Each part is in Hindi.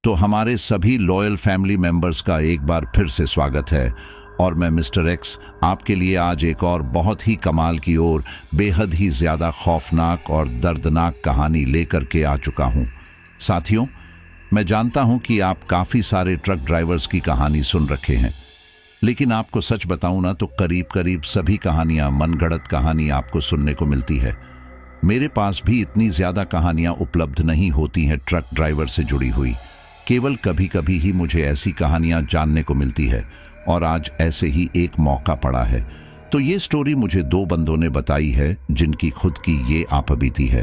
तो हमारे सभी लॉयल फैमिली मेंबर्स का एक बार फिर से स्वागत है और मैं मिस्टर एक्स आपके लिए आज एक और बहुत ही कमाल की और बेहद ही ज़्यादा खौफनाक और दर्दनाक कहानी लेकर के आ चुका हूं। साथियों, मैं जानता हूं कि आप काफ़ी सारे ट्रक ड्राइवर्स की कहानी सुन रखे हैं, लेकिन आपको सच बताऊं ना तो करीब करीब सभी कहानियां मनगढ़ंत कहानी आपको सुनने को मिलती है। मेरे पास भी इतनी ज़्यादा कहानियां उपलब्ध नहीं होती हैं ट्रक ड्राइवर से जुड़ी हुई। केवल कभी कभी ही मुझे ऐसी कहानियां जानने को मिलती है और आज ऐसे ही एक मौका पड़ा है। तो ये स्टोरी मुझे दो बंदों ने बताई है जिनकी खुद की ये आपबीती है।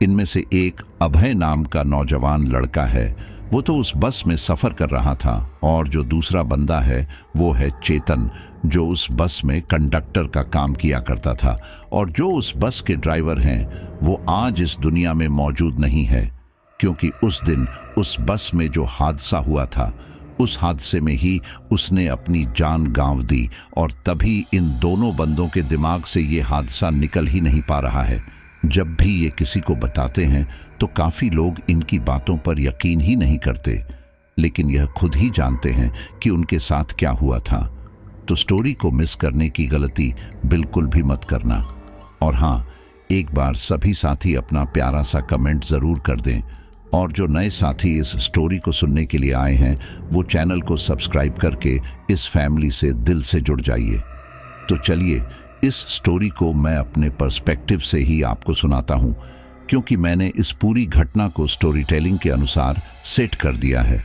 इनमें से एक अभय नाम का नौजवान लड़का है, वो तो उस बस में सफ़र कर रहा था, और जो दूसरा बंदा है वो है चेतन, जो उस बस में कंडक्टर का काम किया करता था और जो उस बस के ड्राइवर हैं वो आज इस दुनिया में मौजूद नहीं है, क्योंकि उस दिन उस बस में जो हादसा हुआ था उस हादसे में ही उसने अपनी जान गंवा दी। और तभी इन दोनों बंदों के दिमाग से ये हादसा निकल ही नहीं पा रहा है। जब भी ये किसी को बताते हैं तो काफ़ी लोग इनकी बातों पर यकीन ही नहीं करते, लेकिन यह खुद ही जानते हैं कि उनके साथ क्या हुआ था। तो स्टोरी को मिस करने की गलती बिल्कुल भी मत करना। और हाँ, एक बार सभी साथी अपना प्यारा सा कमेंट ज़रूर कर दें, और जो नए साथी इस स्टोरी को सुनने के लिए आए हैं वो चैनल को सब्सक्राइब करके इस फैमिली से दिल से जुड़ जाइए। तो चलिए इस स्टोरी को मैं अपने पर्सपेक्टिव से ही आपको सुनाता हूँ, क्योंकि मैंने इस पूरी घटना को स्टोरी टेलिंग के अनुसार सेट कर दिया है।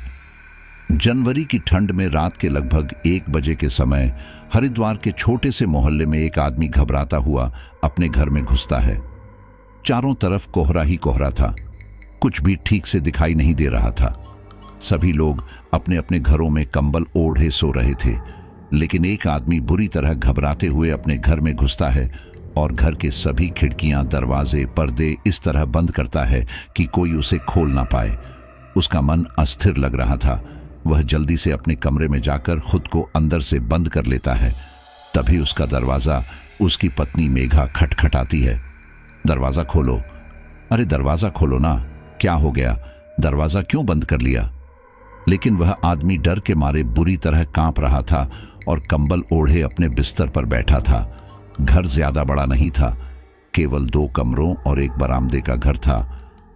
जनवरी की ठंड में रात के लगभग 1 बजे के समय हरिद्वार के छोटे से मोहल्ले में एक आदमी घबराता हुआ अपने घर में घुसता है। चारों तरफ कोहरा ही कोहरा था, कुछ भी ठीक से दिखाई नहीं दे रहा था। सभी लोग अपने अपने घरों में कंबल ओढ़े सो रहे थे, लेकिन एक आदमी बुरी तरह घबराते हुए अपने घर में घुसता है और घर के सभी खिड़कियां, दरवाजे, पर्दे इस तरह बंद करता है कि कोई उसे खोल ना पाए। उसका मन अस्थिर लग रहा था। वह जल्दी से अपने कमरे में जाकर खुद को अंदर से बंद कर लेता है। तभी उसका दरवाज़ा उसकी पत्नी मेघा खटखटाती है। दरवाज़ा खोलो, अरे दरवाज़ा खोलो ना, क्या हो गया, दरवाज़ा क्यों बंद कर लिया? लेकिन वह आदमी डर के मारे बुरी तरह कांप रहा था और कंबल ओढ़े अपने बिस्तर पर बैठा था। घर ज़्यादा बड़ा नहीं था, केवल 2 कमरों और एक बरामदे का घर था।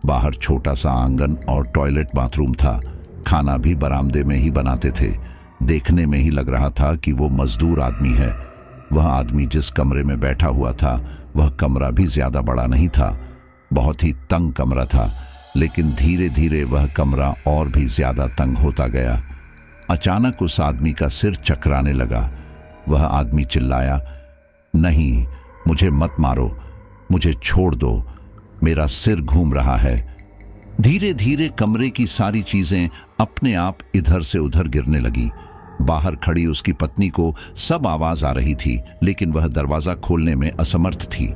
बाहर छोटा सा आंगन और टॉयलेट बाथरूम था। खाना भी बरामदे में ही बनाते थे। देखने में ही लग रहा था कि वो मजदूर आदमी है। वह आदमी जिस कमरे में बैठा हुआ था वह कमरा भी ज़्यादा बड़ा नहीं था, बहुत ही तंग कमरा था। लेकिन धीरे धीरे वह कमरा और भी ज़्यादा तंग होता गया। अचानक उस आदमी का सिर चकराने लगा। वह आदमी चिल्लाया, नहीं, मुझे मत मारो, मुझे छोड़ दो, मेरा सिर घूम रहा है। धीरे धीरे कमरे की सारी चीजें अपने आप इधर से उधर गिरने लगी। बाहर खड़ी उसकी पत्नी को सब आवाज आ रही थी, लेकिन वह दरवाजा खोलने में असमर्थ थी।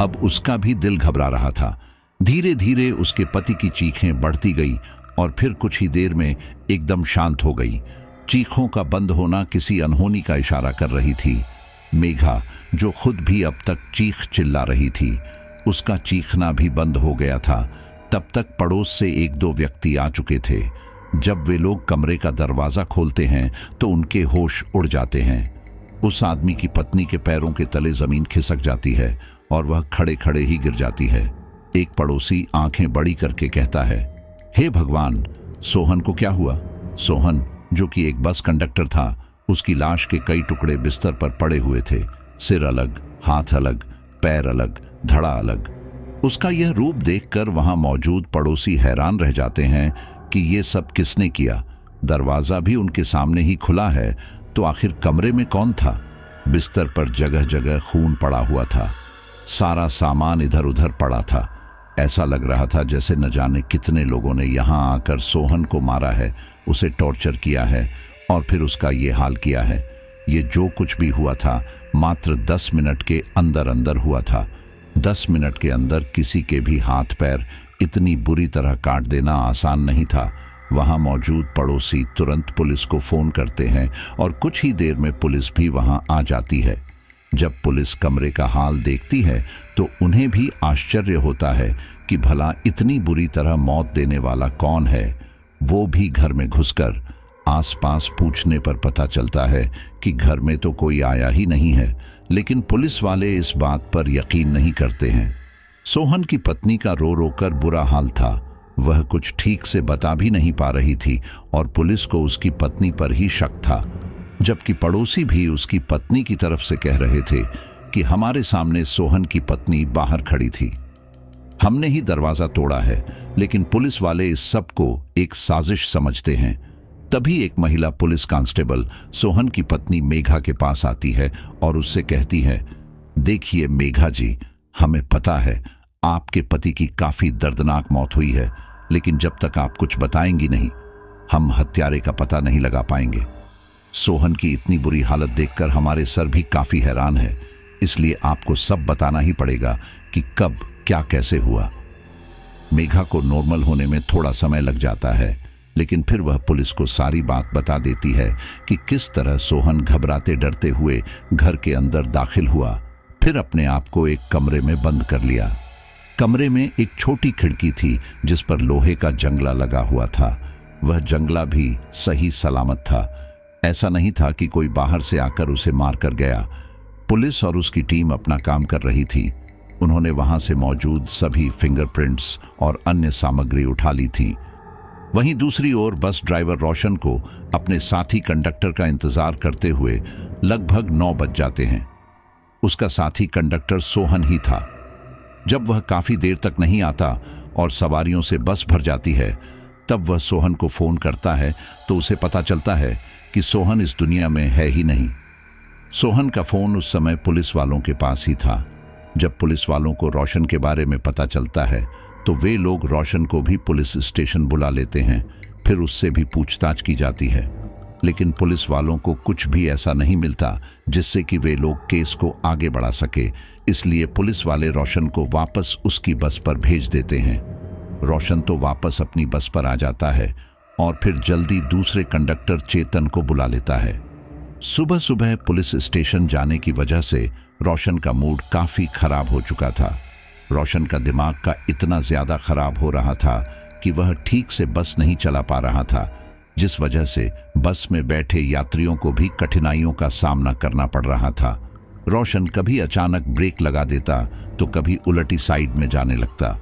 अब उसका भी दिल घबरा रहा था। धीरे धीरे उसके पति की चीखें बढ़ती गई और फिर कुछ ही देर में एकदम शांत हो गई। चीखों का बंद होना किसी अनहोनी का इशारा कर रही थी। मेघा, जो खुद भी अब तक चीख चिल्ला रही थी, उसका चीखना भी बंद हो गया था। तब तक पड़ोस से 1-2 व्यक्ति आ चुके थे। जब वे लोग कमरे का दरवाज़ा खोलते हैं तो उनके होश उड़ जाते हैं। उस आदमी की पत्नी के पैरों के तले ज़मीन खिसक जाती है और वह खड़े खड़े ही गिर जाती है। एक पड़ोसी आंखें बड़ी करके कहता है, हे भगवान, सोहन को क्या हुआ? सोहन, जो कि एक बस कंडक्टर था, उसकी लाश के कई टुकड़े बिस्तर पर पड़े हुए थे। सिर अलग, हाथ अलग, पैर अलग, धड़ा अलग। उसका यह रूप देखकर वहां मौजूद पड़ोसी हैरान रह जाते हैं कि ये सब किसने किया। दरवाज़ा भी उनके सामने ही खुला है, तो आखिर कमरे में कौन था? बिस्तर पर जगह जगह खून पड़ा हुआ था। सारा सामान इधर उधर पड़ा था। ऐसा लग रहा था जैसे न जाने कितने लोगों ने यहाँ आकर सोहन को मारा है, उसे टॉर्चर किया है और फिर उसका ये हाल किया है। ये जो कुछ भी हुआ था मात्र 10 मिनट के अंदर अंदर हुआ था। 10 मिनट के अंदर किसी के भी हाथ पैर इतनी बुरी तरह काट देना आसान नहीं था। वहां मौजूद पड़ोसी तुरंत पुलिस को फोन करते हैं और कुछ ही देर में पुलिस भी वहां आ जाती है। जब पुलिस कमरे का हाल देखती है तो उन्हें भी आश्चर्य होता है कि भला इतनी बुरी तरह मौत देने वाला कौन है। वो भी घर में घुसकर। आसपास पूछने पर पता चलता है कि घर में तो कोई आया ही नहीं है, लेकिन पुलिस वाले इस बात पर यकीन नहीं करते हैं। सोहन की पत्नी का रो रो कर बुरा हाल था। वह कुछ ठीक से बता भी नहीं पा रही थी और पुलिस को उसकी पत्नी पर ही शक था, जबकि पड़ोसी भी उसकी पत्नी की तरफ से कह रहे थे कि हमारे सामने सोहन की पत्नी बाहर खड़ी थी, हमने ही दरवाजा तोड़ा है। लेकिन पुलिस वाले इस सब को एक साजिश समझते हैं। तभी एक महिला पुलिस कांस्टेबल सोहन की पत्नी मेघा के पास आती है और उससे कहती है, देखिए मेघा जी, हमें पता है आपके पति की काफी दर्दनाक मौत हुई है, लेकिन जब तक आप कुछ बताएंगी नहीं, हम हत्यारे का पता नहीं लगा पाएंगे। सोहन की इतनी बुरी हालत देखकर हमारे सर भी काफी हैरान है, इसलिए आपको सब बताना ही पड़ेगा कि कब क्या कैसे हुआ। मेघा को नॉर्मल होने में थोड़ा समय लग जाता है, लेकिन फिर वह पुलिस को सारी बात बता देती है कि किस तरह सोहन घबराते डरते हुए घर के अंदर दाखिल हुआ, फिर अपने आप को एक कमरे में बंद कर लिया। कमरे में एक छोटी खिड़की थी जिस पर लोहे का जंगला लगा हुआ था। वह जंगला भी सही सलामत था। ऐसा नहीं था कि कोई बाहर से आकर उसे मार कर गया। पुलिस और उसकी टीम अपना काम कर रही थी। उन्होंने वहां से मौजूद सभी फिंगरप्रिंट्स और अन्य सामग्री उठा ली थी। वहीं दूसरी ओर बस ड्राइवर रोशन को अपने साथी कंडक्टर का इंतजार करते हुए लगभग 9 बज जाते हैं। उसका साथी कंडक्टर सोहन ही था। जब वह काफी देर तक नहीं आता और सवारियों से बस भर जाती है, तब वह सोहन को फोन करता है तो उसे पता चलता है कि सोहन इस दुनिया में है ही नहीं। सोहन का फोन उस समय पुलिस वालों के पास ही था। जब पुलिस वालों को रोशन के बारे में पता चलता है तो वे लोग रोशन को भी पुलिस स्टेशन बुला लेते हैं। फिर उससे भी पूछताछ की जाती है, लेकिन पुलिस वालों को कुछ भी ऐसा नहीं मिलता जिससे कि वे लोग केस को आगे बढ़ा सके। इसलिए पुलिस वाले रोशन को वापस उसकी बस पर भेज देते हैं। रोशन तो वापस अपनी बस पर आ जाता है और फिर जल्दी दूसरे कंडक्टर चेतन को बुला लेता है। सुबह सुबह पुलिस स्टेशन जाने की वजह से रोशन का मूड काफी खराब हो चुका था। रोशन का दिमाग का इतना ज्यादा खराब हो रहा था कि वह ठीक से बस नहीं चला पा रहा था, जिस वजह से बस में बैठे यात्रियों को भी कठिनाइयों का सामना करना पड़ रहा था। रोशन कभी अचानक ब्रेक लगा देता तो कभी उलटी साइड में जाने लगता।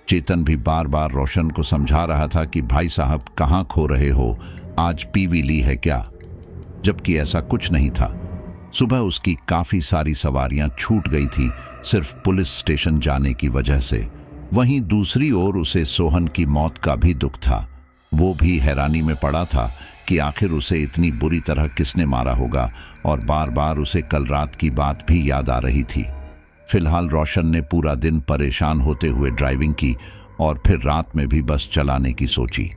चेतन भी बार बार रोशन को समझा रहा था कि भाई साहब कहाँ खो रहे हो, आज पीवी ली है क्या, जबकि ऐसा कुछ नहीं था। सुबह उसकी काफी सारी सवारियां छूट गई थी सिर्फ पुलिस स्टेशन जाने की वजह से। वहीं दूसरी ओर उसे सोहन की मौत का भी दुख था। वो भी हैरानी में पड़ा था कि आखिर उसे इतनी बुरी तरह किसने मारा होगा, और बार बार उसे कल रात की बात भी याद आ रही थी। फिलहाल रोशन ने पूरा दिन परेशान होते हुए ड्राइविंग की और फिर रात में भी बस चलाने की सोची।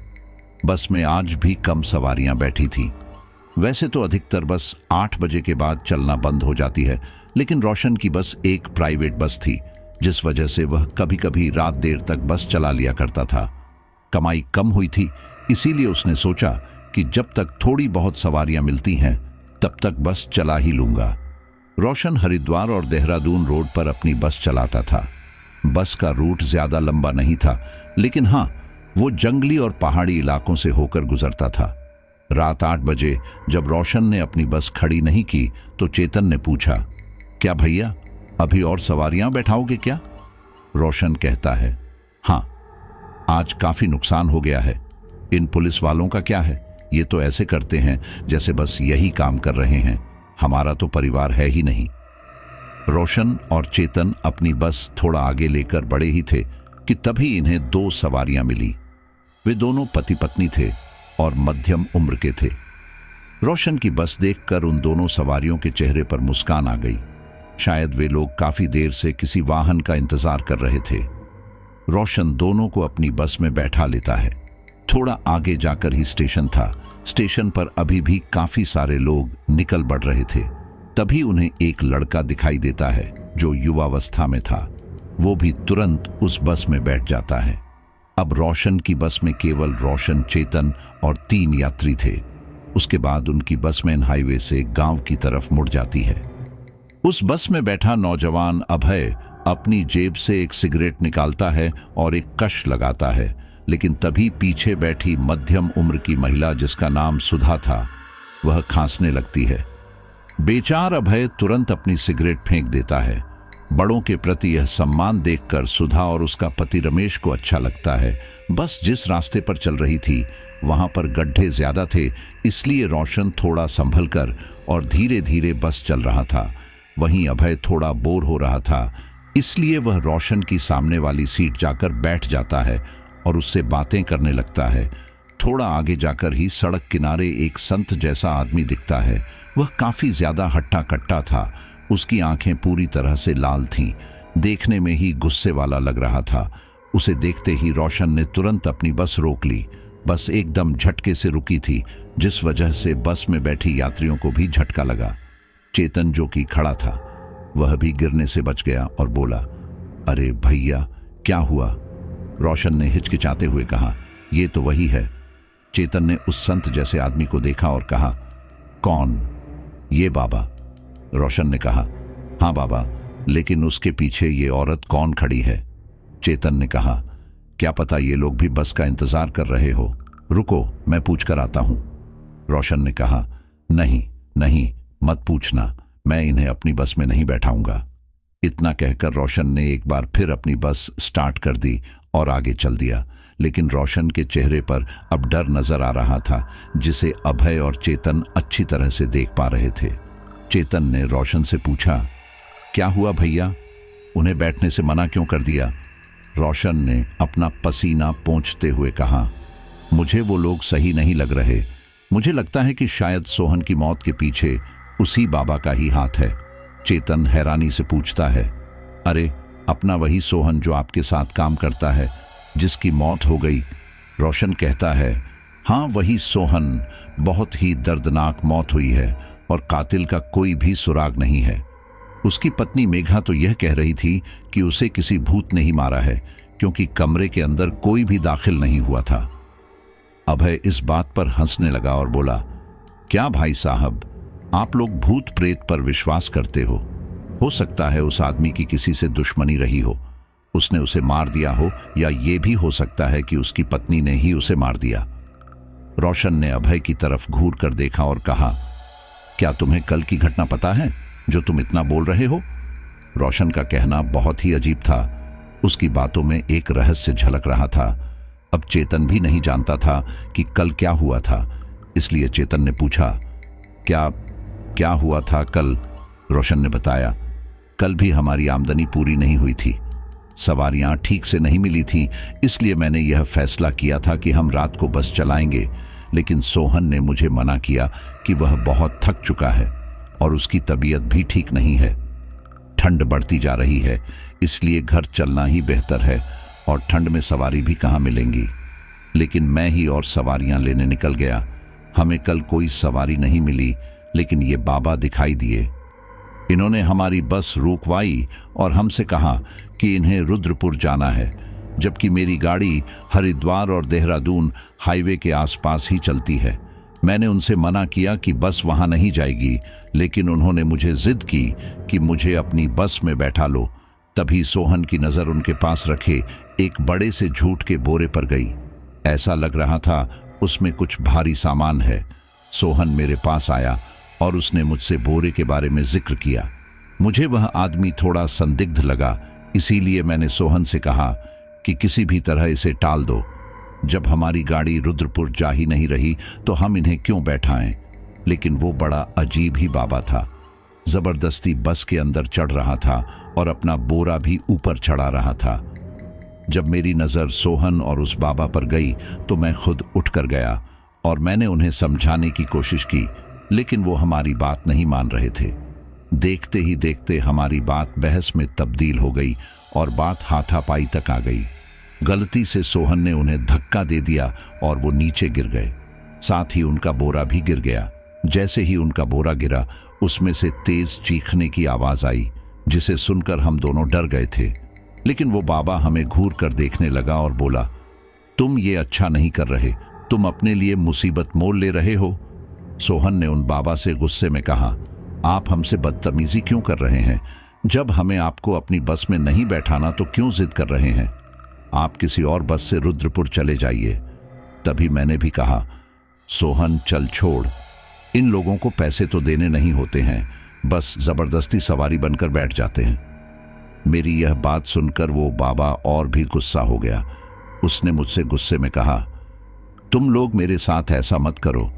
बस में आज भी कम सवारियां बैठी थी। वैसे तो अधिकतर बस 8 बजे के बाद चलना बंद हो जाती है, लेकिन रोशन की बस एक प्राइवेट बस थी, जिस वजह से वह कभी कभी रात देर तक बस चला लिया करता था। कमाई कम हुई थी, इसीलिए उसने सोचा कि जब तक थोड़ी बहुत सवारियां मिलती हैं तब तक बस चला ही लूंगा। रोशन हरिद्वार और देहरादून रोड पर अपनी बस चलाता था। बस का रूट ज्यादा लंबा नहीं था, लेकिन हाँ, वो जंगली और पहाड़ी इलाकों से होकर गुजरता था। रात 8 बजे जब रोशन ने अपनी बस खड़ी नहीं की तो चेतन ने पूछा, क्या भैया अभी और सवारियां बैठाओगे क्या? रोशन कहता है, हाँ, आज काफी नुकसान हो गया है। इन पुलिस वालों का क्या है, ये तो ऐसे करते हैं जैसे बस यही काम कर रहे हैं, हमारा तो परिवार है ही नहीं। रोशन और चेतन अपनी बस थोड़ा आगे लेकर बढ़े ही थे कि तभी इन्हें 2 सवारियां मिली। वे दोनों पति पत्नी थे और मध्यम उम्र के थे। रोशन की बस देखकर उन दोनों सवारियों के चेहरे पर मुस्कान आ गई। शायद वे लोग काफी देर से किसी वाहन का इंतजार कर रहे थे। रोशन दोनों को अपनी बस में बैठा लेता है। थोड़ा आगे जाकर ही स्टेशन था। स्टेशन पर अभी भी काफी सारे लोग निकल बढ़ रहे थे। तभी उन्हें एक लड़का दिखाई देता है जो युवावस्था में था। वो भी तुरंत उस बस में बैठ जाता है। अब रोशन की बस में केवल रोशन, चेतन और 3 यात्री थे। उसके बाद उनकी बस मेन हाईवे से गांव की तरफ मुड़ जाती है। उस बस में बैठा नौजवान अभय अपनी जेब से एक सिगरेट निकालता है और एक कश लगाता है, लेकिन तभी पीछे बैठी मध्यम उम्र की महिला, जिसका नाम सुधा था, वह खांसने लगती है। बेचारा अभय तुरंत अपनी सिगरेट फेंक देता है। बड़ों के प्रति यह सम्मान देखकर सुधा और उसका पति रमेश को अच्छा लगता है। बस जिस रास्ते पर चल रही थी वहां पर गड्ढे ज्यादा थे, इसलिए रोशन थोड़ा संभल कर और धीरे धीरे बस चल रहा था। वहीं अभय थोड़ा बोर हो रहा था, इसलिए वह रोशन की सामने वाली सीट जाकर बैठ जाता है और उससे बातें करने लगता है। थोड़ा आगे जाकर ही सड़क किनारे एक संत जैसा आदमी दिखता है। वह काफी ज्यादा हट्टा कट्टा था। उसकी आंखें पूरी तरह से लाल थीं, देखने में ही गुस्से वाला लग रहा था। उसे देखते ही रोशन ने तुरंत अपनी बस रोक ली। बस एकदम झटके से रुकी थी, जिस वजह से बस में बैठी यात्रियों को भी झटका लगा। चेतन, जो कि खड़ा था, वह भी गिरने से बच गया और बोला, अरे भैया, क्या हुआ? रोशन ने हिचकिचाते हुए कहा, ये तो वही है। चेतन ने उस संत जैसे आदमी को देखा और कहा, कौन? ये बाबा। रोशन ने कहा, हाँ बाबा, लेकिन उसके पीछे ये औरत कौन खड़ी है? चेतन ने कहा, क्या पता ये लोग भी बस का इंतजार कर रहे हो। रुको, मैं पूछ कर आता हूं। रोशन ने कहा, नहीं नहीं, मत पूछना, मैं इन्हें अपनी बस में नहीं बैठाऊंगा। इतना कहकर रोशन ने एक बार फिर अपनी बस स्टार्ट कर दी और आगे चल दिया। लेकिन रोशन के चेहरे पर अब डर नजर आ रहा था, जिसे अभय और चेतन अच्छी तरह से देख पा रहे थे। चेतन ने रोशन से पूछा, क्या हुआ भैया? उन्हें बैठने से मना क्यों कर दिया? रोशन ने अपना पसीना पोंछते हुए कहा, मुझे वो लोग सही नहीं लग रहे। मुझे लगता है कि शायद सोहन की मौत के पीछे उसी बाबा का ही हाथ है। चेतन हैरानी से पूछता है, अरे अपना वही सोहन जो आपके साथ काम करता है, जिसकी मौत हो गई? रोशन कहता है, हाँ वही सोहन। बहुत ही दर्दनाक मौत हुई है और कातिल का कोई भी सुराग नहीं है। उसकी पत्नी मेघा तो यह कह रही थी कि उसे किसी भूत ने ही मारा है, क्योंकि कमरे के अंदर कोई भी दाखिल नहीं हुआ था। अभय इस बात पर हंसने लगा और बोला, क्या भाई साहब, आप लोग भूत प्रेत पर विश्वास करते हो सकता है उस आदमी की किसी से दुश्मनी रही हो, उसने उसे मार दिया हो, या ये भी हो सकता है कि उसकी पत्नी ने ही उसे मार दिया। रोशन ने अभय की तरफ घूर कर देखा और कहा, क्या तुम्हें कल की घटना पता है जो तुम इतना बोल रहे हो? रोशन का कहना बहुत ही अजीब था। उसकी बातों में एक रहस्य झलक रहा था। अब चेतन भी नहीं जानता था कि कल क्या हुआ था, इसलिए चेतन ने पूछा, क्या हुआ था कल? रोशन ने बताया, कल भी हमारी आमदनी पूरी नहीं हुई थी, सवारियां ठीक से नहीं मिली थी, इसलिए मैंने यह फैसला किया था कि हम रात को बस चलाएंगे। लेकिन सोहन ने मुझे मना किया कि वह बहुत थक चुका है और उसकी तबीयत भी ठीक नहीं है। ठंड बढ़ती जा रही है, इसलिए घर चलना ही बेहतर है, और ठंड में सवारी भी कहाँ मिलेंगी। लेकिन मैं ही और सवारियां लेने निकल गया। हमें कल कोई सवारी नहीं मिली, लेकिन ये बाबा दिखाई दिए। इन्होंने हमारी बस रुकवाई और हमसे कहा कि इन्हें रुद्रपुर जाना है, जबकि मेरी गाड़ी हरिद्वार और देहरादून हाईवे के आसपास ही चलती है। मैंने उनसे मना किया कि बस वहां नहीं जाएगी, लेकिन उन्होंने मुझे जिद की कि मुझे अपनी बस में बैठा लो। तभी सोहन की नजर उनके पास रखे एक बड़े से झूठ के बोरे पर गई। ऐसा लग रहा था उसमें कुछ भारी सामान है। सोहन मेरे पास आया और उसने मुझसे बोरे के बारे में जिक्र किया। मुझे वह आदमी थोड़ा संदिग्ध लगा, इसीलिए मैंने सोहन से कहा कि किसी भी तरह इसे टाल दो। जब हमारी गाड़ी रुद्रपुर जा ही नहीं रही तो हम इन्हें क्यों बैठाएं? लेकिन वो बड़ा अजीब ही बाबा था। जबरदस्ती बस के अंदर चढ़ रहा था और अपना बोरा भी ऊपर चढ़ा रहा था। जब मेरी नज़र सोहन और उस बाबा पर गई तो मैं खुद उठकर गया और मैंने उन्हें समझाने की कोशिश की, लेकिन वो हमारी बात नहीं मान रहे थे। देखते ही देखते हमारी बात बहस में तब्दील हो गई और बात हाथापाई तक आ गई। गलती से सोहन ने उन्हें धक्का दे दिया और वो नीचे गिर गए। साथ ही उनका बोरा भी गिर गया। जैसे ही उनका बोरा गिरा, उसमें से तेज चीखने की आवाज आई, जिसे सुनकर हम दोनों डर गए थे। लेकिन वो बाबा हमें घूर कर देखने लगा और बोला, तुम ये अच्छा नहीं कर रहे, तुम अपने लिए मुसीबत मोल ले रहे हो। सोहन ने उन बाबा से गुस्से में कहा, आप हमसे बदतमीजी क्यों कर रहे हैं? जब हमें आपको अपनी बस में नहीं बैठाना तो क्यों जिद कर रहे हैं? आप किसी और बस से रुद्रपुर चले जाइए। तभी मैंने भी कहा, सोहन चल छोड़, इन लोगों को पैसे तो देने नहीं होते हैं, बस जबरदस्ती सवारी बनकर बैठ जाते हैं। मेरी यह बात सुनकर वो बाबा और भी गुस्सा हो गया। उसने मुझसे गुस्से में कहा, तुम लोग मेरे साथ ऐसा मत करो,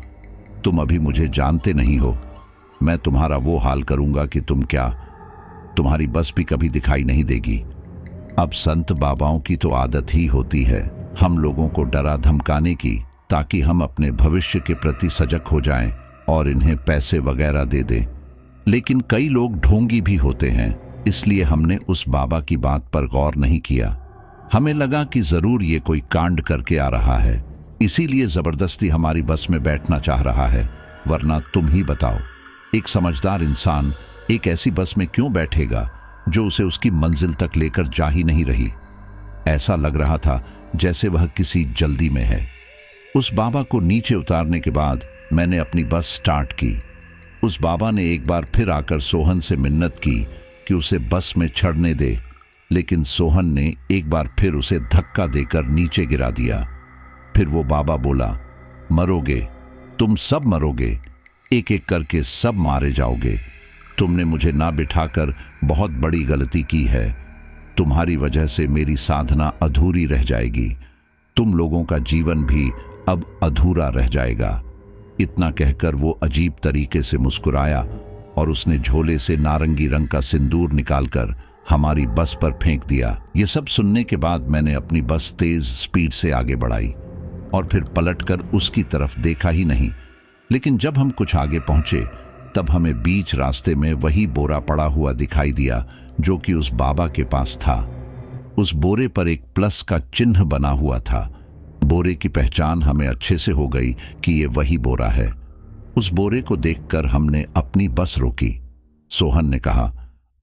तुम अभी मुझे जानते नहीं हो। मैं तुम्हारा वो हाल करूंगा कि तुम्हारी बस भी कभी दिखाई नहीं देगी। अब संत बाबाओं की तो आदत ही होती है हम लोगों को डरा धमकाने की, ताकि हम अपने भविष्य के प्रति सजग हो जाएं और इन्हें पैसे वगैरह दे दें। लेकिन कई लोग ढोंगी भी होते हैं, इसलिए हमने उस बाबा की बात पर गौर नहीं किया। हमें लगा कि जरूर ये कोई कांड करके आ रहा है, इसीलिए जबरदस्ती हमारी बस में बैठना चाह रहा है। वरना तुम ही बताओ, एक समझदार इंसान एक ऐसी बस में क्यों बैठेगा जो उसे उसकी मंजिल तक लेकर जा ही नहीं रही। ऐसा लग रहा था जैसे वह किसी जल्दी में है। उस बाबा को नीचे उतारने के बाद मैंने अपनी बस स्टार्ट की। उस बाबा ने एक बार फिर आकर सोहन से मिन्नत की कि उसे बस में चढ़ने दे, लेकिन सोहन ने एक बार फिर उसे धक्का देकर नीचे गिरा दिया। फिर वो बाबा बोला, मरोगे, तुम सब मरोगे, एक एक करके सब मारे जाओगे। तुमने मुझे ना बिठाकर बहुत बड़ी गलती की है। तुम्हारी वजह से मेरी साधना अधूरी रह जाएगी। तुम लोगों का जीवन भी अब अधूरा रह जाएगा। इतना कहकर वो अजीब तरीके से मुस्कुराया और उसने झोले से नारंगी रंग का सिंदूर निकालकर हमारी बस पर फेंक दिया। ये सब सुनने के बाद मैंने अपनी बस तेज स्पीड से आगे बढ़ाई और फिर पलटकर उसकी तरफ देखा ही नहीं। लेकिन जब हम कुछ आगे पहुंचे तब हमें बीच रास्ते में वही बोरा पड़ा हुआ दिखाई दिया जो कि उस बाबा के पास था। उस बोरे पर एक प्लस का चिन्ह बना हुआ था। बोरे की पहचान हमें अच्छे से हो गई कि ये वही बोरा है। उस बोरे को देखकर हमने अपनी बस रोकी। सोहन ने कहा,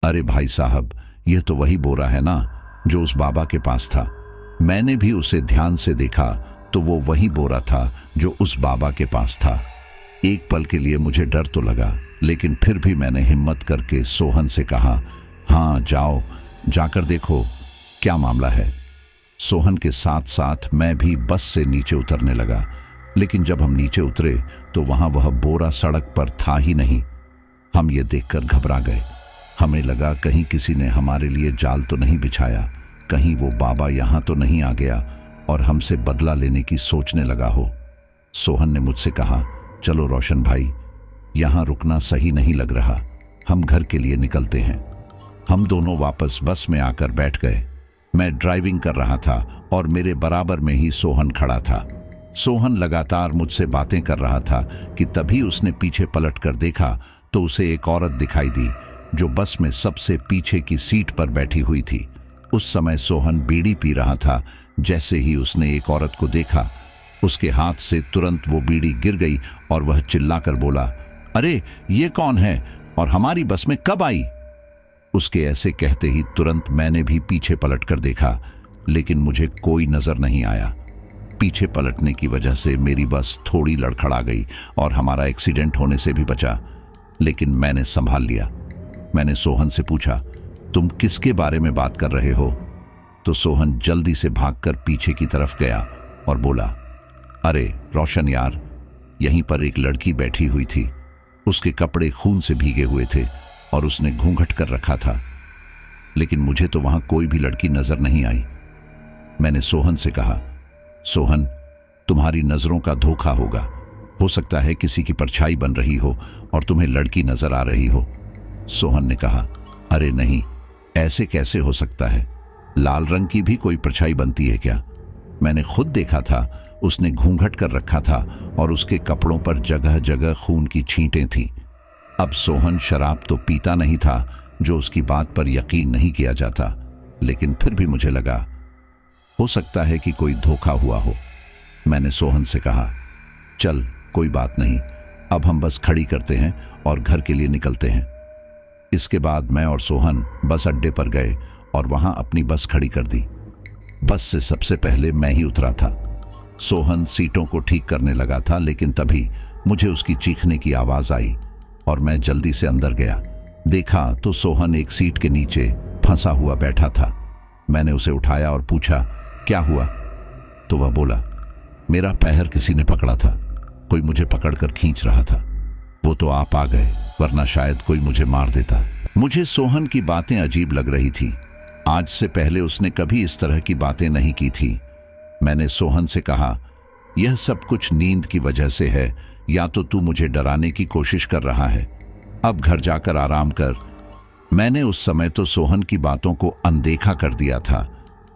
अरे भाई साहब, यह तो वही बोरा है ना जो उस बाबा के पास था। मैंने भी उसे ध्यान से देखा तो वो वही बोरा था जो उस बाबा के पास था। एक पल के लिए मुझे डर तो लगा, लेकिन फिर भी मैंने हिम्मत करके सोहन से कहा, हाँ जाओ, जाकर देखो क्या मामला है। सोहन के साथ साथ मैं भी बस से नीचे उतरने लगा, लेकिन जब हम नीचे उतरे तो वहां वह बोरा सड़क पर था ही नहीं। हम ये देखकर घबरा गए। हमें लगा कहीं किसी ने हमारे लिए जाल तो नहीं बिछाया, कहीं वो बाबा यहां तो नहीं आ गया और हमसे बदला लेने की सोचने लगा हो। सोहन ने मुझसे कहा, चलो रोशन भाई, यहां रुकना सही नहीं लग रहा, हम घर के लिए निकलते हैं। हम दोनों वापस बस में आकर बैठ गए। मैं ड्राइविंग कर रहा था और मेरे बराबर में ही सोहन खड़ा था। सोहन लगातार मुझसे बातें कर रहा था कि तभी उसने पीछे पलटकर देखा तो उसे एक औरत दिखाई दी जो बस में सबसे पीछे की सीट पर बैठी हुई थी। उस समय सोहन बीड़ी पी रहा था। जैसे ही उसने एक औरत को देखा, उसके हाथ से तुरंत वो बीड़ी गिर गई और वह चिल्लाकर बोला, अरे ये कौन है और हमारी बस में कब आई? उसके ऐसे कहते ही तुरंत मैंने भी पीछे पलटकर देखा, लेकिन मुझे कोई नजर नहीं आया। पीछे पलटने की वजह से मेरी बस थोड़ी लड़खड़ा गई और हमारा एक्सीडेंट होने से भी बचा, लेकिन मैंने संभाल लिया। मैंने सोहन से पूछा, तुम किसके बारे में बात कर रहे हो? तो सोहन जल्दी से भागकर पीछे की तरफ गया और बोला, अरे रोशन यार, यहीं पर एक लड़की बैठी हुई थी। उसके कपड़े खून से भीगे हुए थे और उसने घूंघट कर रखा था, लेकिन मुझे तो वहां कोई भी लड़की नजर नहीं आई। मैंने सोहन से कहा, सोहन, तुम्हारी नजरों का धोखा होगा। हो सकता है किसी की परछाई बन रही हो और तुम्हें लड़की नजर आ रही हो। सोहन ने कहा, अरे नहीं, ऐसे कैसे हो सकता है? लाल रंग की भी कोई परछाई बनती है क्या? मैंने खुद देखा था, उसने घूंघट कर रखा था और उसके कपड़ों पर जगह जगह खून की छींटें थीं। अब सोहन शराब तो पीता नहीं था, जो उसकी बात पर यकीन नहीं किया जाता, लेकिन फिर भी मुझे लगा हो सकता है कि कोई धोखा हुआ हो। मैंने सोहन से कहा, चल कोई बात नहीं, अब हम बस खड़ी करते हैं और घर के लिए निकलते हैं। इसके बाद मैं और सोहन बस अड्डे पर गए और वहां अपनी बस खड़ी कर दी। बस से सबसे पहले मैं ही उतरा था। सोहन सीटों को ठीक करने लगा था, लेकिन तभी मुझे उसकी चीखने की आवाज आई और मैं जल्दी से अंदर गया। देखा तो सोहन एक सीट के नीचे फंसा हुआ बैठा था। मैंने उसे उठाया और पूछा, क्या हुआ? तो वह बोला, मेरा पैर किसी ने पकड़ा था, कोई मुझे पकड़कर खींच रहा था। वो तो आप आ गए, वरना शायद कोई मुझे मार देता। मुझे सोहन की बातें अजीब लग रही थी। आज से पहले उसने कभी इस तरह की बातें नहीं की थी। मैंने सोहन से कहा, यह सब कुछ नींद की वजह से है, या तो तू मुझे डराने की कोशिश कर रहा है। अब घर जाकर आराम कर। मैंने उस समय तो सोहन की बातों को अनदेखा कर दिया था,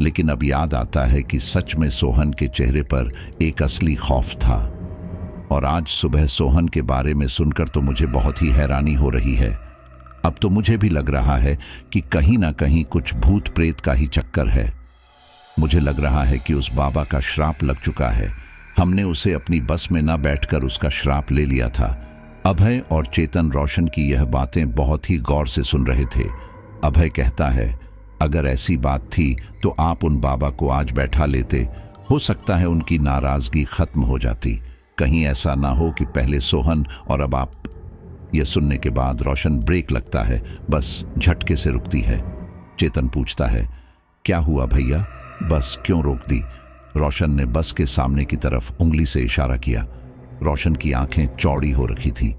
लेकिन अब याद आता है कि सच में सोहन के चेहरे पर एक असली खौफ था। और आज सुबह सोहन के बारे में सुनकर तो मुझे बहुत ही हैरानी हो रही है। अब तो मुझे भी लग रहा है कि कहीं ना कहीं कुछ भूत प्रेत का ही चक्कर है। मुझे लग रहा है कि उस बाबा का श्राप लग चुका है। हमने उसे अपनी बस में न बैठकर उसका श्राप ले लिया था। अभय और चेतन रोशन की यह बातें बहुत ही गौर से सुन रहे थे। अभय कहता है, अगर ऐसी बात थी तो आप उन बाबा को आज बैठा लेते, हो सकता है उनकी नाराजगी खत्म हो जाती। कहीं ऐसा ना हो कि पहले सोहन और अब आप। यह सुनने के बाद रोशन ब्रेक लगता है, बस झटके से रुकती है। चेतन पूछता है, क्या हुआ भैया, बस क्यों रोक दी? रोशन ने बस के सामने की तरफ उंगली से इशारा किया। रोशन की आंखें चौड़ी हो रखी थी,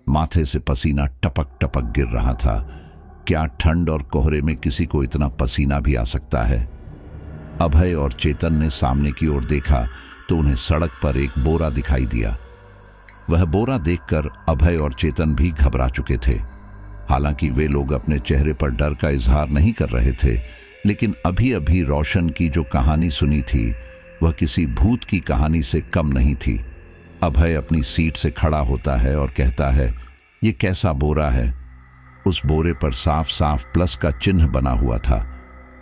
माथे से पसीना टपक टपक गिर रहा था। क्या ठंड और कोहरे में किसी को इतना पसीना भी आ सकता है? अभय और चेतन ने सामने की ओर देखा तो उन्हें सड़क पर एक बोरा दिखाई दिया। वह बोरा देखकर अभय और चेतन भी घबरा चुके थे। हालांकि वे लोग अपने चेहरे पर डर का इजहार नहीं कर रहे थे, लेकिन अभी अभी रोशन की जो कहानी सुनी थी वह किसी भूत की कहानी से कम नहीं थी। अभय अपनी सीट से खड़ा होता है और कहता है, ये कैसा बोरा है? उस बोरे पर साफ साफ प्लस का चिन्ह बना हुआ था।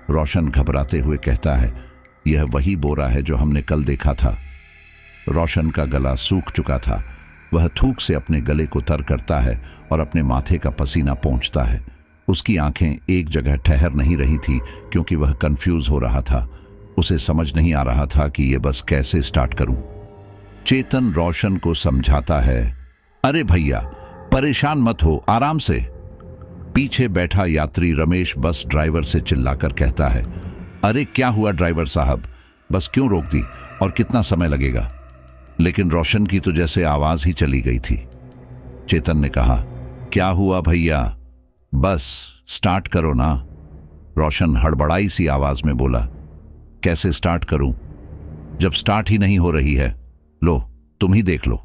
रोशन घबराते हुए कहता है, यह वही बोरा है जो हमने कल देखा था। रोशन का गला सूख चुका था। वह थूक से अपने गले को तर करता है और अपने माथे का पसीना पोंछता है। उसकी आंखें एक जगह ठहर नहीं रही थी क्योंकि वह कंफ्यूज हो रहा था। उसे समझ नहीं आ रहा था कि यह बस कैसे स्टार्ट करूं। चेतन रोशन को समझाता है, अरे भैया परेशान मत हो, आराम से। पीछे बैठा यात्री रमेश बस ड्राइवर से चिल्लाकर कहता है, अरे क्या हुआ ड्राइवर साहब, बस क्यों रोक दी और कितना समय लगेगा? लेकिन रोशन की तो जैसे आवाज ही चली गई थी। चेतन ने कहा, क्या हुआ भैया, बस स्टार्ट करो ना। रोशन हड़बड़ाई सी आवाज में बोला, कैसे स्टार्ट करूं जब स्टार्ट ही नहीं हो रही है? लो तुम ही देख लो।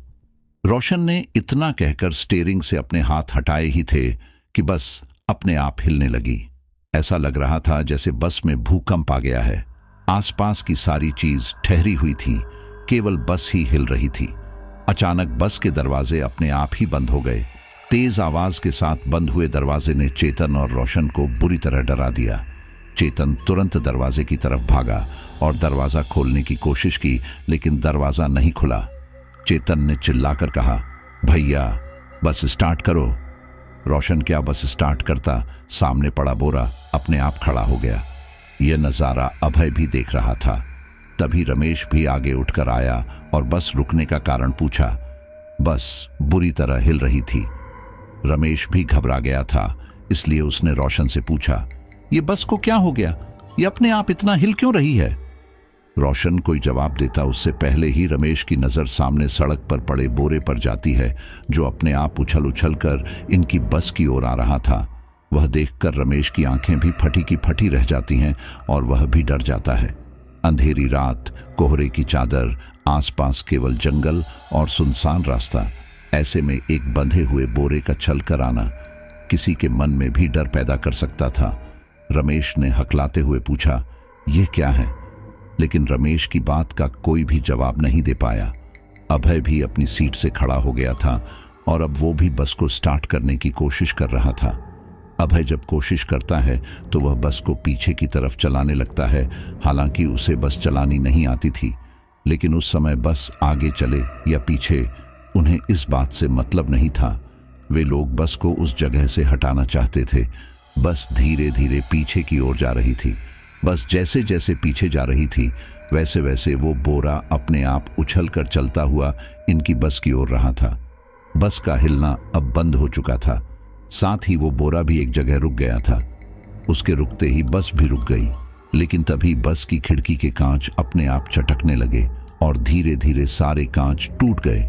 रोशन ने इतना कहकर स्टीयरिंग से अपने हाथ हटाए ही थे कि बस अपने आप हिलने लगी। ऐसा लग रहा था जैसे बस में भूकंप आ गया है। आसपास की सारी चीज ठहरी हुई थी, केवल बस ही हिल रही थी। अचानक बस के दरवाजे अपने आप ही बंद हो गए। तेज आवाज के साथ बंद हुए दरवाजे ने चेतन और रोशन को बुरी तरह डरा दिया। चेतन तुरंत दरवाजे की तरफ भागा और दरवाजा खोलने की कोशिश की, लेकिन दरवाजा नहीं खुला। चेतन ने चिल्लाकर कहा, भैया बस स्टार्ट करो। रोशन क्या बस स्टार्ट करता, सामने पड़ा बोरा अपने आप खड़ा हो गया। यह नजारा अभय भी देख रहा था। तभी रमेश भी आगे उठकर आया और बस रुकने का कारण पूछा। बस बुरी तरह हिल रही थी। रमेश भी घबरा गया था, इसलिए उसने रोशन से पूछा, ये बस को क्या हो गया, ये अपने आप इतना हिल क्यों रही है? रोशन कोई जवाब देता उससे पहले ही रमेश की नजर सामने सड़क पर पड़े बोरे पर जाती है, जो अपने आप उछल उछल कर इनकी बस की ओर आ रहा था। वह देखकर रमेश की आंखें भी फटी की फटी रह जाती हैं और वह भी डर जाता है। अंधेरी रात, कोहरे की चादर, आसपास केवल जंगल और सुनसान रास्ता। ऐसे में एक बंधे हुए बोरे का छल कर आना किसी के मन में भी डर पैदा कर सकता था। रमेश ने हकलाते हुए पूछा, यह क्या है? लेकिन रमेश की बात का कोई भी जवाब नहीं दे पाया। अभय भी अपनी सीट से खड़ा हो गया था और अब वो भी बस को स्टार्ट करने की कोशिश कर रहा था। अभय जब कोशिश करता है तो वह बस को पीछे की तरफ चलाने लगता है। हालांकि उसे बस चलानी नहीं आती थी, लेकिन उस समय बस आगे चले या पीछे उन्हें इस बात से मतलब नहीं था। वे लोग बस को उस जगह से हटाना चाहते थे। बस धीरे धीरे पीछे की ओर जा रही थी। बस जैसे जैसे पीछे जा रही थी वैसे वैसे वो बोरा अपने आप उछल कर चलता हुआ इनकी बस की ओर रहा था। बस का हिलना अब बंद हो चुका था, साथ ही वो बोरा भी एक जगह रुक गया था। उसके रुकते ही बस भी रुक गई। लेकिन तभी बस की खिड़की के कांच अपने आप चटकने लगे और धीरे धीरे सारे कांच टूट गए।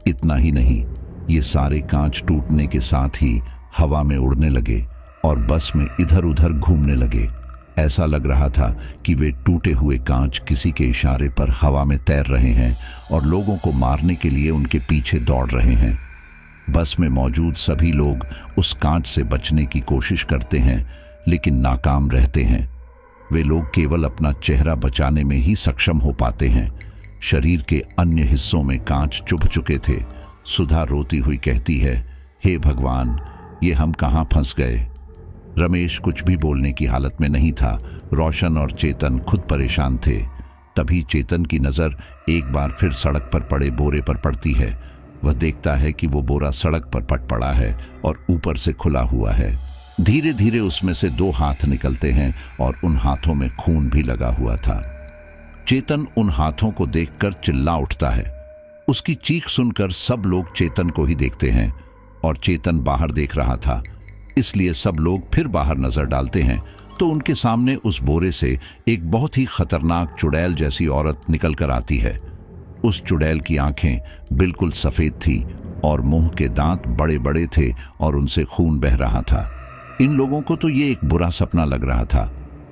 इतना ही नहीं, ये सारे कांच टूटने के साथ ही हवा में उड़ने लगे और बस में इधर उधर घूमने लगे। ऐसा लग रहा था कि वे टूटे हुए कांच किसी के इशारे पर हवा में तैर रहे हैं और लोगों को मारने के लिए उनके पीछे दौड़ रहे हैं। बस में मौजूद सभी लोग उस कांच से बचने की कोशिश करते हैं, लेकिन नाकाम रहते हैं। वे लोग केवल अपना चेहरा बचाने में ही सक्षम हो पाते हैं। शरीर के अन्य हिस्सों में कांच चुभ चुके थे। सुधा रोती हुई कहती है, हे भगवान, ये हम कहाँ फंस गए। रमेश कुछ भी बोलने की हालत में नहीं था। रोशन और चेतन खुद परेशान थे। तभी चेतन की नज़र एक बार फिर सड़क पर पड़े बोरे पर पड़ती है। वह देखता है कि वो बोरा सड़क पर पट पड़ा है और ऊपर से खुला हुआ है। धीरे धीरे उसमें से 2 हाथ निकलते हैं और उन हाथों में खून भी लगा हुआ था। चेतन उन हाथों को देखकर चिल्ला उठता है। उसकी चीख सुनकर सब लोग चेतन को ही देखते हैं और चेतन बाहर देख रहा था, इसलिए सब लोग फिर बाहर नजर डालते हैं तो उनके सामने उस बोरे से एक बहुत ही खतरनाक चुड़ैल जैसी औरत निकल कर आती है। उस चुड़ैल की आंखें बिल्कुल सफेद थी और मुंह के दांत बड़े बड़े थे और उनसे खून बह रहा था। इन लोगों को तो ये एक बुरा सपना लग रहा था।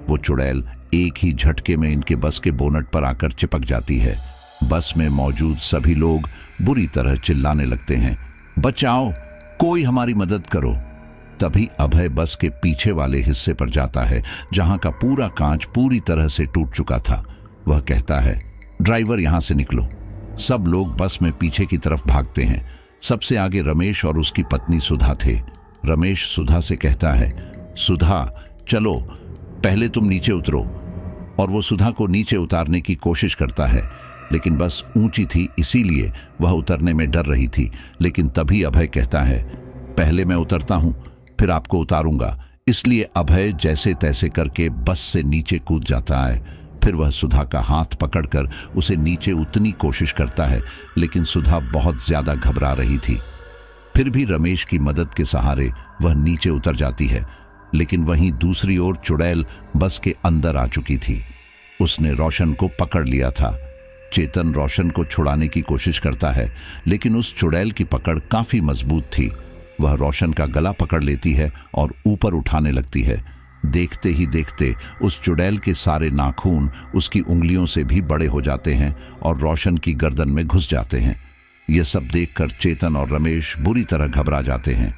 वो चुड़ैल एक ही झटके में इनके बस के बोनट पर आकर चिपक जाती है। बस में मौजूद सभी लोग बुरी तरह चिल्लाने लगते हैं, बचाओ, कोई हमारी मदद करो। तभी अभय बस के पीछे वाले हिस्से पर जाता है जहां का पूरा कांच पूरी तरह से टूट चुका था। वह कहता है, ड्राइवर यहां से निकलो। सब लोग बस में पीछे की तरफ भागते हैं। सबसे आगे रमेश और उसकी पत्नी सुधा थे। रमेश सुधा से कहता है, सुधा चलो, पहले तुम नीचे उतरो। और वो सुधा को नीचे उतारने की कोशिश करता है, लेकिन बस ऊंची थी इसीलिए वह उतरने में डर रही थी। लेकिन तभी अभय कहता है, पहले मैं उतरता हूं, फिर आपको उतारूंगा। इसलिए अभय जैसे तैसे करके बस से नीचे कूद जाता है। फिर वह सुधा का हाथ पकड़कर उसे नीचे उतरने की कोशिश करता है, लेकिन सुधा बहुत ज्यादा घबरा रही थी। फिर भी रमेश की मदद के सहारे वह नीचे उतर जाती है, लेकिन वहीं दूसरी ओर चुड़ैल बस के अंदर आ चुकी थी। उसने रोशन को पकड़ लिया था। चेतन रोशन को छुड़ाने की कोशिश करता है, लेकिन उस चुड़ैल की पकड़ काफी मजबूत थी। वह रोशन का गला पकड़ लेती है और ऊपर उठाने लगती है। देखते ही देखते उस चुड़ैल के सारे नाखून उसकी उंगलियों से भी बड़े हो जाते हैं और रोशन की गर्दन में घुस जाते हैं। यह सब देखकर चेतन और रमेश बुरी तरह घबरा जाते हैं।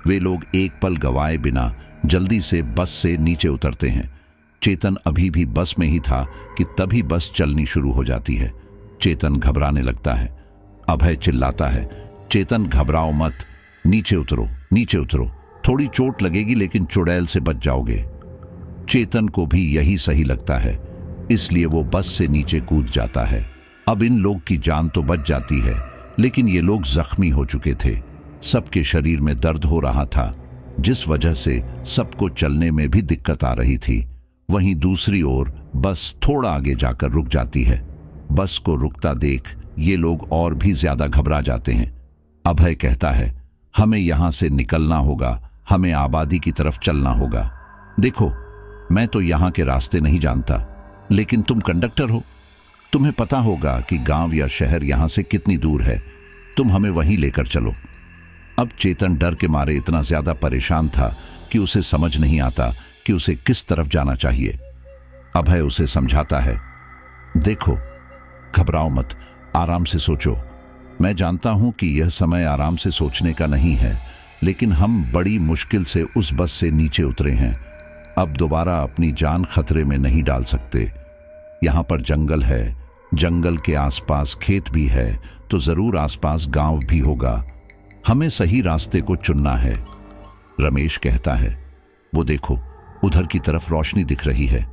वे लोग एक पल गवाए बिना जल्दी से बस से नीचे उतरते हैं। चेतन अभी भी बस में ही था कि तभी बस चलनी शुरू हो जाती है। चेतन घबराने लगता है। अभय चिल्लाता है, चेतन घबराओ मत, नीचे उतरो, नीचे उतरो, थोड़ी चोट लगेगी लेकिन चुड़ैल से बच जाओगे। चेतन को भी यही सही लगता है, इसलिए वो बस से नीचे कूद जाता है। अब इन लोग की जान तो बच जाती है, लेकिन ये लोग जख्मी हो चुके थे। सबके शरीर में दर्द हो रहा था, जिस वजह से सबको चलने में भी दिक्कत आ रही थी। वहीं दूसरी ओर बस थोड़ा आगे जाकर रुक जाती है। बस को रुकता देख ये लोग और भी ज्यादा घबरा जाते हैं। अभय कहता है, हमें यहां से निकलना होगा, हमें आबादी की तरफ चलना होगा। देखो, मैं तो यहां के रास्ते नहीं जानता, लेकिन तुम कंडक्टर हो, तुम्हें पता होगा कि गांव या शहर यहां से कितनी दूर है। तुम हमें वहीं लेकर चलो। अब चेतन डर के मारे इतना ज्यादा परेशान था कि उसे समझ नहीं आता कि उसे किस तरफ जाना चाहिए। अभय उसे समझाता है, देखो, घबराओ मत, आराम से सोचो। मैं जानता हूं कि यह समय आराम से सोचने का नहीं है, लेकिन हम बड़ी मुश्किल से उस बस से नीचे उतरे हैं। अब दोबारा अपनी जान खतरे में नहीं डाल सकते। यहां पर जंगल है, जंगल के आसपास खेत भी है, तो जरूर आसपास गांव भी होगा। हमें सही रास्ते को चुनना है। रमेश कहता है, वो देखो, उधर की तरफ रोशनी दिख रही है।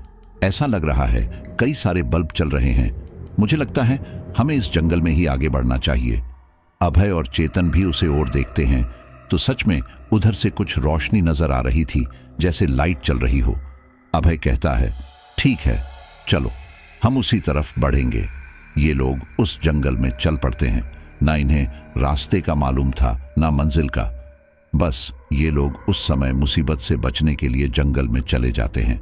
ऐसा लग रहा है कई सारे बल्ब चल रहे हैं। मुझे लगता है हमें इस जंगल में ही आगे बढ़ना चाहिए। अभय और चेतन भी उसे ओर देखते हैं तो सच में उधर से कुछ रोशनी नजर आ रही थी, जैसे लाइट चल रही हो। अभय कहता है, ठीक है, चलो, हम उसी तरफ बढ़ेंगे। ये लोग उस जंगल में चल पड़ते हैं। ना इन्हें रास्ते का मालूम था, ना मंजिल का। बस ये लोग उस समय मुसीबत से बचने के लिए जंगल में चले जाते हैं।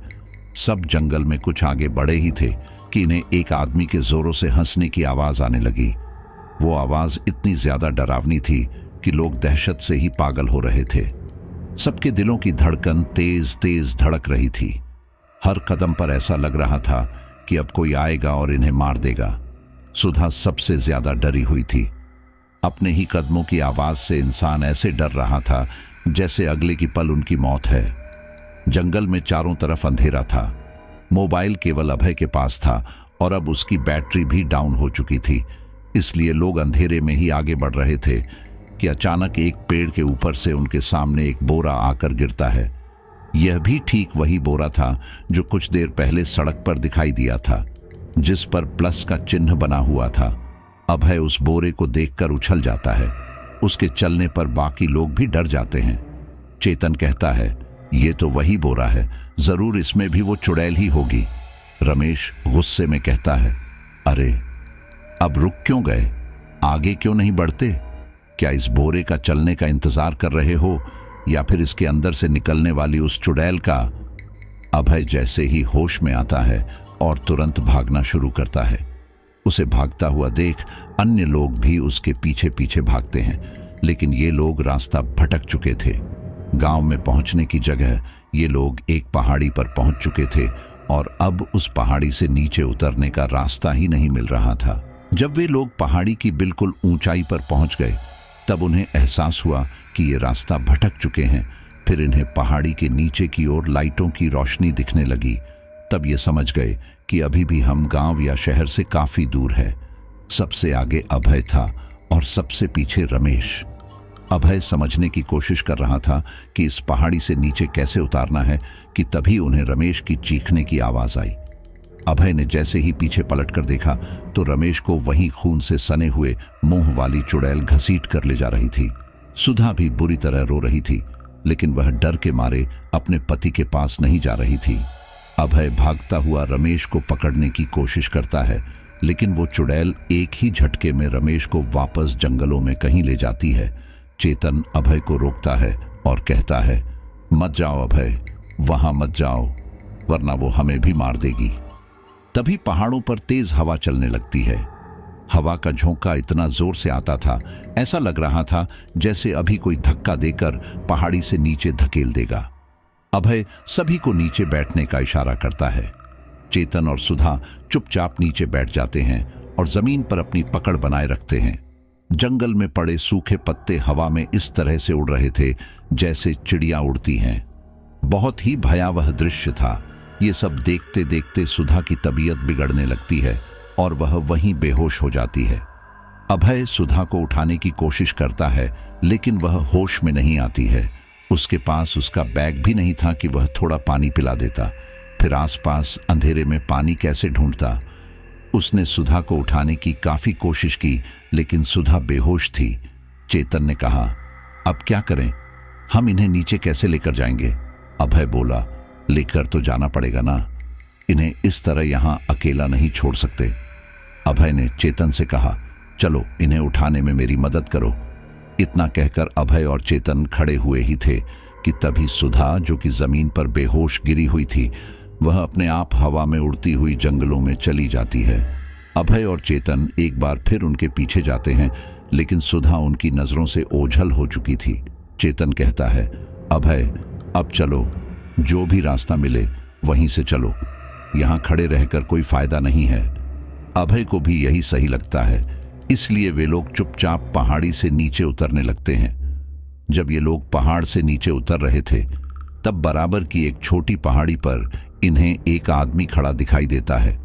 सब जंगल में कुछ आगे बढ़े ही थे कि इन्हें एक आदमी के जोरों से हंसने की आवाज आने लगी। वो आवाज इतनी ज्यादा डरावनी थी कि लोग दहशत से ही पागल हो रहे थे। सबके दिलों की धड़कन तेज तेज धड़क रही थी। हर कदम पर ऐसा लग रहा था कि अब कोई आएगा और इन्हें मार देगा। सुधा सबसे ज्यादा डरी हुई थी। अपने ही कदमों की आवाज से इंसान ऐसे डर रहा था जैसे अगले की पल उनकी मौत है। जंगल में चारों तरफ अंधेरा था। मोबाइल केवल अभय के पास था और अब उसकी बैटरी भी डाउन हो चुकी थी, इसलिए लोग अंधेरे में ही आगे बढ़ रहे थे कि अचानक एक पेड़ के ऊपर से उनके सामने एक बोरा आकर गिरता है। यह भी ठीक वही बोरा था जो कुछ देर पहले सड़क पर दिखाई दिया था, जिस पर प्लस का चिन्ह बना हुआ था। अभय उस बोरे को देखकर उछल जाता है। उसके चलने पर बाकी लोग भी डर जाते हैं। चेतन कहता है, ये तो वही बोरा है, जरूर इसमें भी वो चुड़ैल ही होगी। रमेश गुस्से में कहता है, अरे अब रुक क्यों गए? आगे क्यों नहीं बढ़ते? क्या इस बोरे का चलने का इंतजार कर रहे हो या फिर इसके अंदर से निकलने वाली उस चुड़ैल का? अभय जैसे ही होश में आता है और तुरंत भागना शुरू करता है। उसे भागता हुआ देख अन्य लोग भी उसके पीछे पीछे भागते हैं, लेकिन ये लोग रास्ता भटक चुके थे। गांव में पहुंचने की जगह ये लोग एक पहाड़ी पर पहुंच चुके थे और अब उस पहाड़ी से नीचे उतरने का रास्ता ही नहीं मिल रहा था। जब वे लोग पहाड़ी की बिल्कुल ऊंचाई पर पहुंच गए तब उन्हें एहसास हुआ कि ये रास्ता भटक चुके हैं। फिर इन्हें पहाड़ी के नीचे की ओर लाइटों की रोशनी दिखने लगी। तब ये समझ गए कि अभी भी हम गांव या शहर से काफी दूर है। सबसे आगे अभय था और सबसे पीछे रमेश। अभय समझने की कोशिश कर रहा था कि इस पहाड़ी से नीचे कैसे उतारना है कि तभी उन्हें रमेश की चीखने की आवाज आई। अभय ने जैसे ही पीछे पलटकर देखा तो रमेश को वहीं खून से सने हुए मुंह वाली चुड़ैल घसीट कर ले जा रही थी। सुधा भी बुरी तरह रो रही थी, लेकिन वह डर के मारे अपने पति के पास नहीं जा रही थी। अभय भागता हुआ रमेश को पकड़ने की कोशिश करता है, लेकिन वो चुड़ैल एक ही झटके में रमेश को वापस जंगलों में कहीं ले जाती है। चेतन अभय को रोकता है और कहता है, मत जाओ अभय, वहां मत जाओ, वरना वो हमें भी मार देगी। तभी पहाड़ों पर तेज हवा चलने लगती है। हवा का झोंका इतना जोर से आता था, ऐसा लग रहा था जैसे अभी कोई धक्का देकर पहाड़ी से नीचे धकेल देगा। अभय सभी को नीचे बैठने का इशारा करता है। चेतन और सुधा चुपचाप नीचे बैठ जाते हैं और जमीन पर अपनी पकड़ बनाए रखते हैं। जंगल में पड़े सूखे पत्ते हवा में इस तरह से उड़ रहे थे जैसे चिड़िया उड़ती हैं। बहुत ही भयावह दृश्य था। ये सब देखते देखते सुधा की तबीयत बिगड़ने लगती है और वह वहीं बेहोश हो जाती है। अभय सुधा को उठाने की कोशिश करता है, लेकिन वह होश में नहीं आती है। उसके पास उसका बैग भी नहीं था कि वह थोड़ा पानी पिला देता। फिर आसपास अंधेरे में पानी कैसे ढूंढता? उसने सुधा को उठाने की काफी कोशिश की, लेकिन सुधा बेहोश थी। चेतन ने कहा, अब क्या करें? हम इन्हें नीचे कैसे लेकर जाएंगे? अभय बोला, लेकर तो जाना पड़ेगा ना, इन्हें इस तरह यहां अकेला नहीं छोड़ सकते। अभय ने चेतन से कहा, चलो इन्हें उठाने में मेरी मदद करो। इतना कहकर अभय और चेतन खड़े हुए ही थे कि तभी सुधा, जो कि जमीन पर बेहोश गिरी हुई थी, वह अपने आप हवा में उड़ती हुई जंगलों में चली जाती है। अभय और चेतन एक बार फिर उनके पीछे जाते हैं, लेकिन सुधा उनकी नजरों से ओझल हो चुकी थी। चेतन कहता है, अभय अब चलो, जो भी रास्ता मिले वहीं से चलो, यहां खड़े रहकर कोई फायदा नहीं है। अभय को भी यही सही लगता है, इसलिए वे लोग चुपचाप पहाड़ी से नीचे उतरने लगते हैं। जब ये लोग पहाड़ से नीचे उतर रहे थे तब बराबर की एक छोटी पहाड़ी पर इन्हें एक आदमी खड़ा दिखाई देता है।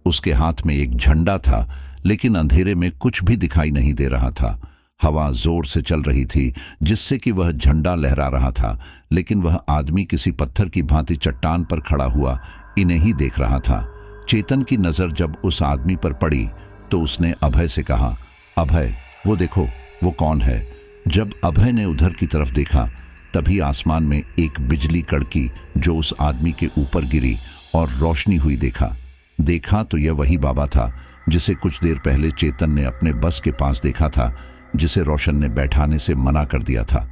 उसके हाथ में एक झंडा था, लेकिन अंधेरे में कुछ भी दिखाई नहीं दे रहा था। हवा जोर से चल रही थी जिससे कि वह झंडा लहरा रहा था, लेकिन वह आदमी किसी पत्थर की भांति चट्टान पर खड़ा हुआ इन्हें ही देख रहा था। चेतन की नजर जब उस आदमी पर पड़ी तो उसने अभय से कहा, अभय वो देखो, वो कौन है? जब अभय ने उधर की तरफ देखा तभी आसमान में एक बिजली कड़की जो उस आदमी के ऊपर गिरी और रोशनी हुई देखा तो यह वही बाबा था जिसे कुछ देर पहले चेतन ने अपने बस के पास देखा था, जिसे रोशन ने बैठाने से मना कर दिया था।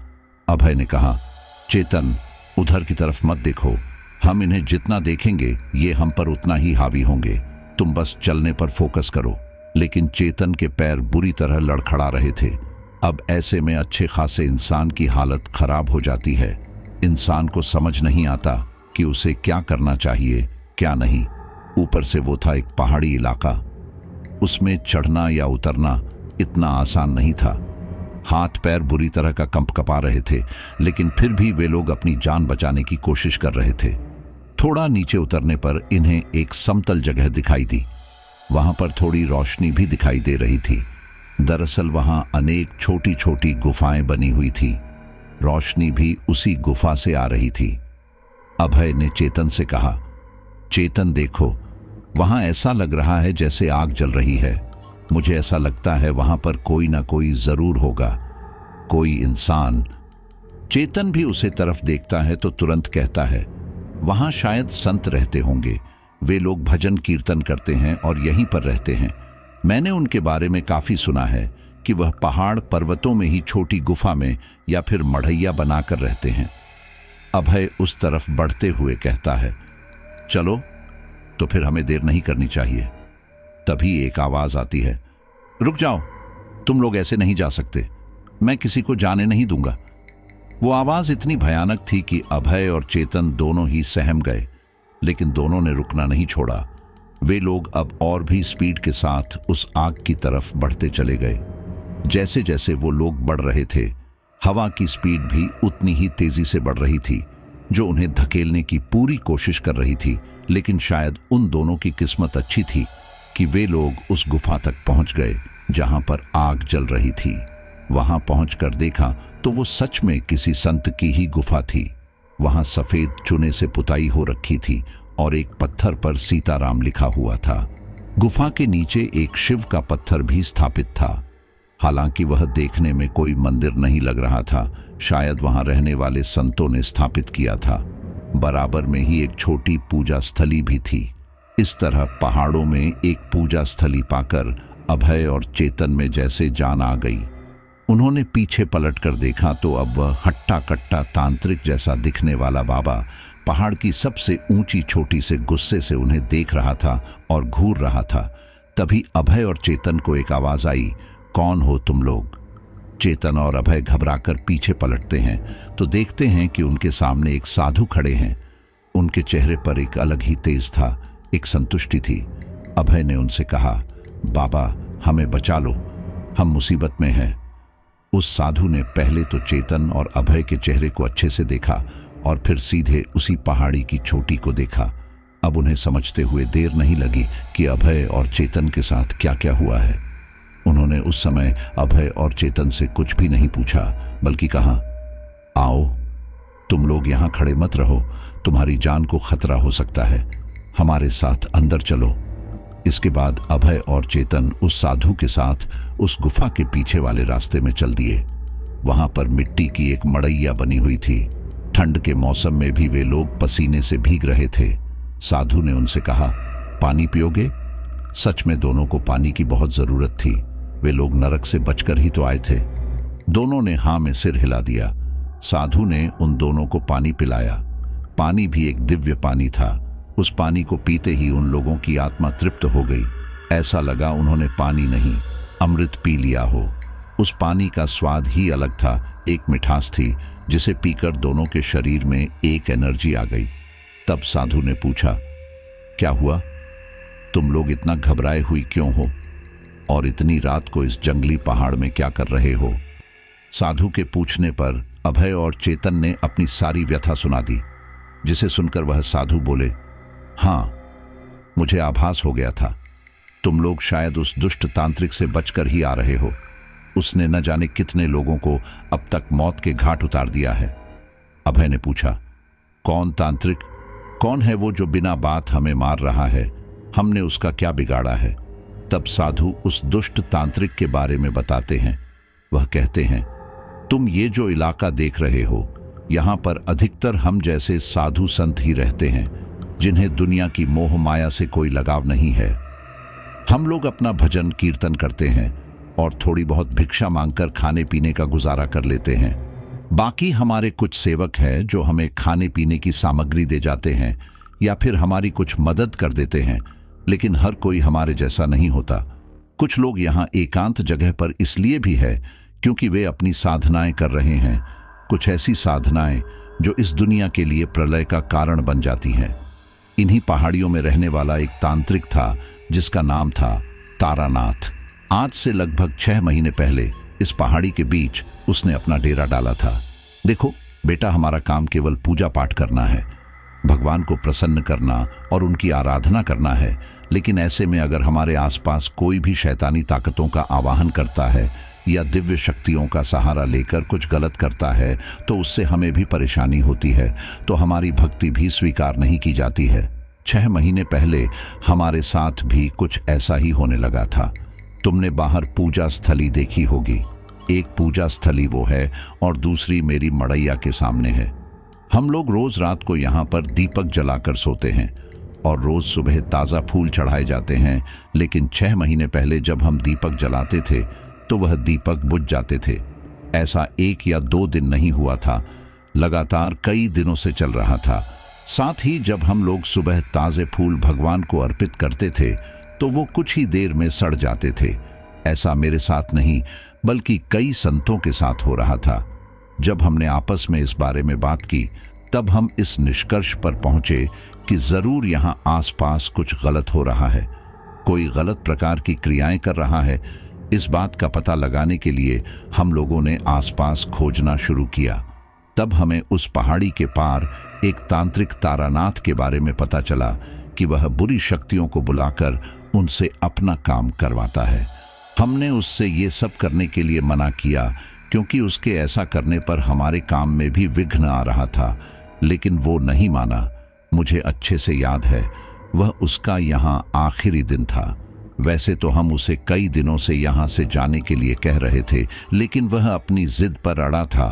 अभय ने कहा, चेतन उधर की तरफ मत देखो, हम इन्हें जितना देखेंगे ये हम पर उतना ही हावी होंगे। तुम बस चलने पर फोकस करो। लेकिन चेतन के पैर बुरी तरह लड़खड़ा रहे थे। अब ऐसे में अच्छे खासे इंसान की हालत खराब हो जाती है। इंसान को समझ नहीं आता कि उसे क्या करना चाहिए क्या नहीं। ऊपर से वो था एक पहाड़ी इलाका, उसमें चढ़ना या उतरना इतना आसान नहीं था। हाथ पैर बुरी तरह का कंपकपा रहे थे, लेकिन फिर भी वे लोग अपनी जान बचाने की कोशिश कर रहे थे। थोड़ा नीचे उतरने पर इन्हें एक समतल जगह दिखाई दी। वहां पर थोड़ी रोशनी भी दिखाई दे रही थी। दरअसल वहां अनेक छोटी छोटी गुफाएं बनी हुई थी। रोशनी भी उसी गुफा से आ रही थी। अभय ने चेतन से कहा, चेतन देखो, वहां ऐसा लग रहा है जैसे आग जल रही है। मुझे ऐसा लगता है वहां पर कोई ना कोई जरूर होगा, कोई इंसान। चेतन भी उसे तरफ देखता है तो तुरंत कहता है, वहां शायद संत रहते होंगे। वे लोग भजन कीर्तन करते हैं और यहीं पर रहते हैं। मैंने उनके बारे में काफी सुना है कि वह पहाड़ पर्वतों में ही छोटी गुफा में या फिर मढ़ैया बनाकर रहते हैं। अभय उस तरफ बढ़ते हुए कहता है, चलो तो फिर हमें देर नहीं करनी चाहिए। तभी एक आवाज आती है, रुक जाओ, तुम लोग ऐसे नहीं जा सकते, मैं किसी को जाने नहीं दूंगा। वो आवाज इतनी भयानक थी कि अभय और चेतन दोनों ही सहम गए, लेकिन दोनों ने रुकना नहीं छोड़ा। वे लोग अब और भी स्पीड के साथ उस आग की तरफ बढ़ते चले गए। जैसे जैसे वो लोग बढ़ रहे थे, हवा की स्पीड भी उतनी ही तेजी से बढ़ रही थी, जो उन्हें धकेलने की पूरी कोशिश कर रही थी। लेकिन शायद उन दोनों की किस्मत अच्छी थी कि वे लोग उस गुफा तक पहुंच गए जहां पर आग जल रही थी। वहां पहुंचकर देखा तो वो सच में किसी संत की ही गुफा थी। वहां सफेद चुने से पुताई हो रखी थी और एक पत्थर पर सीताराम लिखा हुआ था। गुफा के नीचे एक शिव का पत्थर भी स्थापित था। हालांकि वह देखने में कोई मंदिर नहीं लग रहा था, शायद वहां रहने वाले संतों ने स्थापित किया था। बराबर में ही एक छोटी पूजा स्थली भी थी। इस तरह पहाड़ों में एक पूजा स्थली पाकर अभय और चेतन में जैसे जान आ गई। उन्होंने पीछे पलटकर देखा तो अब वह हट्टा कट्टा तांत्रिक जैसा दिखने वाला बाबा पहाड़ की सबसे ऊंची चोटी से गुस्से से उन्हें देख रहा था और घूर रहा था। तभी अभय और चेतन को एक आवाज आई, कौन हो तुम लोग? चेतन और अभय घबराकर पीछे पलटते हैं तो देखते हैं कि उनके सामने एक साधु खड़े हैं। उनके चेहरे पर एक अलग ही तेज था, एक संतुष्टि थी। अभय ने उनसे कहा, बाबा हमें बचा लो, हम मुसीबत में हैं। उस साधु ने पहले तो चेतन और अभय के चेहरे को अच्छे से देखा और फिर सीधे उसी पहाड़ी की चोटी को देखा। अब उन्हें समझते हुए देर नहीं लगी कि अभय और चेतन के साथ क्या क्या हुआ है। उन्होंने उस समय अभय और चेतन से कुछ भी नहीं पूछा, बल्कि कहा, आओ, तुम लोग यहां खड़े मत रहो, तुम्हारी जान को खतरा हो सकता है, हमारे साथ अंदर चलो। इसके बाद अभय और चेतन उस साधु के साथ उस गुफा के पीछे वाले रास्ते में चल दिए। वहां पर मिट्टी की एक मड़ैया बनी हुई थी। ठंड के मौसम में भी वे लोग पसीने से भीग रहे थे। साधु ने उनसे कहा, पानी पियोगे? सच में दोनों को पानी की बहुत जरूरत थी। वे लोग नरक से बचकर ही तो आए थे। दोनों ने हां में सिर हिला दिया। साधु ने उन दोनों को पानी पिलाया। पानी भी एक दिव्य पानी था। उस पानी को पीते ही उन लोगों की आत्मा तृप्त हो गई। ऐसा लगा उन्होंने पानी नहीं, अमृत पी लिया हो। उस पानी का स्वाद ही अलग था, एक मिठास थी जिसे पीकर दोनों के शरीर में एक एनर्जी आ गई। तब साधु ने पूछा, क्या हुआ? तुम लोग इतना घबराए हुई क्यों हो और इतनी रात को इस जंगली पहाड़ में क्या कर रहे हो? साधु के पूछने पर अभय और चेतन ने अपनी सारी व्यथा सुना दी, जिसे सुनकर वह साधु बोले, हां, मुझे आभास हो गया था, तुम लोग शायद उस दुष्ट तांत्रिक से बचकर ही आ रहे हो। उसने न जाने कितने लोगों को अब तक मौत के घाट उतार दिया है। अभय ने पूछा, कौन तांत्रिक? कौन है वो जो बिना बात हमें मार रहा है? हमने उसका क्या बिगाड़ा है? तब साधु उस दुष्ट तांत्रिक के बारे में बताते हैं। वह कहते हैं, तुम ये जो इलाका देख रहे हो, यहां पर अधिकतर हम जैसे साधु संत ही रहते हैं, जिन्हें दुनिया की मोह माया से कोई लगाव नहीं है। हम लोग अपना भजन कीर्तन करते हैं और थोड़ी बहुत भिक्षा मांगकर खाने पीने का गुजारा कर लेते हैं। बाकी हमारे कुछ सेवक हैं जो हमें खाने पीने की सामग्री दे जाते हैं या फिर हमारी कुछ मदद कर देते हैं, लेकिन हर कोई हमारे जैसा नहीं होता। कुछ लोग यहाँ एकांत जगह पर इसलिए भी है क्योंकि वे अपनी साधनाएं कर रहे हैं, कुछ ऐसी साधनाएं जो इस दुनिया के लिए प्रलय का कारण बन जाती हैं। इन्हीं पहाड़ियों में रहने वाला एक तांत्रिक था जिसका नाम था तारानाथ। आज से लगभग 6 महीने पहले इस पहाड़ी के बीच उसने अपना डेरा डाला था। देखो बेटा, हमारा काम केवल पूजा पाठ करना है, भगवान को प्रसन्न करना और उनकी आराधना करना है, लेकिन ऐसे में अगर हमारे आसपास कोई भी शैतानी ताकतों का आवाहन करता है या दिव्य शक्तियों का सहारा लेकर कुछ गलत करता है तो उससे हमें भी परेशानी होती है, तो हमारी भक्ति भी स्वीकार नहीं की जाती है। 6 महीने पहले हमारे साथ भी कुछ ऐसा ही होने लगा था। तुमने बाहर पूजा स्थली देखी होगी। एक पूजा स्थली वो है और दूसरी मेरी मड़ैया के सामने है। हम लोग रोज रात को यहाँ पर दीपक जलाकर सोते हैं और रोज सुबह ताज़ा फूल चढ़ाए जाते हैं, लेकिन 6 महीने पहले जब हम दीपक जलाते थे तो वह दीपक बुझ जाते थे। ऐसा 1 या 2 दिन नहीं हुआ था, लगातार कई दिनों से चल रहा था। साथ ही जब हम लोग सुबह ताज़े फूल भगवान को अर्पित करते थे तो वो कुछ ही देर में सड़ जाते थे। ऐसा मेरे साथ नहीं बल्कि कई संतों के साथ हो रहा था। जब हमने आपस में इस बारे में बात की तब हम इस निष्कर्ष पर पहुंचे कि जरूर यहाँ आसपास कुछ गलत हो रहा है, कोई गलत प्रकार की क्रियाएं कर रहा है। इस बात का पता लगाने के लिए हम लोगों ने आसपास खोजना शुरू किया। तब हमें उस पहाड़ी के पार एक तांत्रिक तारानाथ के बारे में पता चला कि वह बुरी शक्तियों को बुलाकर उनसे अपना काम करवाता है। हमने उससे ये सब करने के लिए मना किया क्योंकि उसके ऐसा करने पर हमारे काम में भी विघ्न आ रहा था, लेकिन वो नहीं माना। मुझे अच्छे से याद है, वह उसका यहाँ आखिरी दिन था। वैसे तो हम उसे कई दिनों से यहाँ से जाने के लिए कह रहे थे, लेकिन वह अपनी जिद पर अड़ा था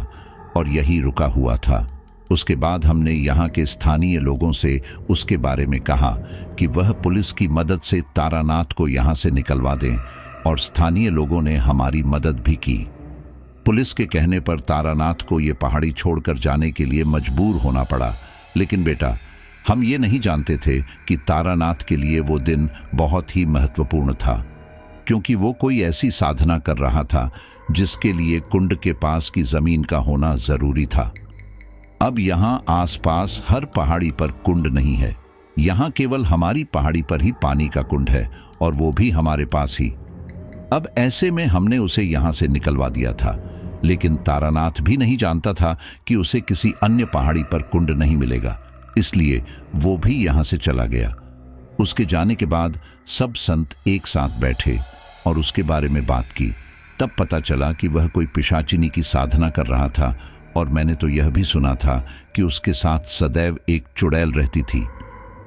और यही रुका हुआ था। उसके बाद हमने यहाँ के स्थानीय लोगों से उसके बारे में कहा कि वह पुलिस की मदद से तारानाथ को यहाँ से निकलवा दें, और स्थानीय लोगों ने हमारी मदद भी की। पुलिस के कहने पर तारानाथ को ये पहाड़ी छोड़कर जाने के लिए मजबूर होना पड़ा। लेकिन बेटा, हम ये नहीं जानते थे कि तारानाथ के लिए वो दिन बहुत ही महत्वपूर्ण था, क्योंकि वो कोई ऐसी साधना कर रहा था जिसके लिए कुंड के पास की जमीन का होना जरूरी था। अब यहाँ आसपास हर पहाड़ी पर कुंड नहीं है, यहाँ केवल हमारी पहाड़ी पर ही पानी का कुंड है, और वो भी हमारे पास ही। अब ऐसे में हमने उसे यहाँ से निकलवा दिया था, लेकिन तारानाथ भी नहीं जानता था कि उसे किसी अन्य पहाड़ी पर कुंड नहीं मिलेगा, इसलिए वो भी यहाँ से चला गया। उसके जाने के बाद सब संत एक साथ बैठे और उसके बारे में बात की। तब पता चला कि वह कोई पिशाचिनी की साधना कर रहा था, और मैंने तो यह भी सुना था कि उसके साथ सदैव एक चुड़ैल रहती थी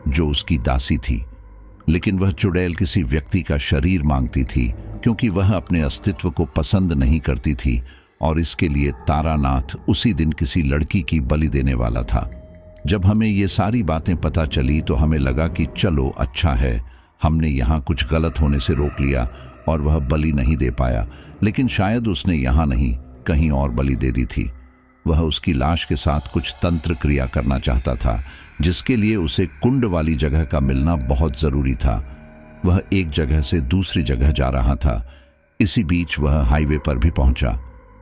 जो उसकी दासी थी। लेकिन वह चुड़ैल किसी व्यक्ति का शरीर मांगती थी, क्योंकि वह अपने अस्तित्व को पसंद नहीं करती थी, और इसके लिए तारानाथ उसी दिन किसी लड़की की बलि देने वाला था। जब हमें ये सारी बातें पता चली तो हमें लगा कि चलो अच्छा है, हमने यहाँ कुछ गलत होने से रोक लिया और वह बलि नहीं दे पाया, लेकिन शायद उसने यहाँ नहीं कहीं और बलि दे दी थी। वह उसकी लाश के साथ कुछ तंत्र क्रिया करना चाहता था, जिसके लिए उसे कुंड वाली जगह का मिलना बहुत जरूरी था। वह एक जगह से दूसरी जगह जा रहा था। इसी बीच वह हाईवे पर भी पहुंचा।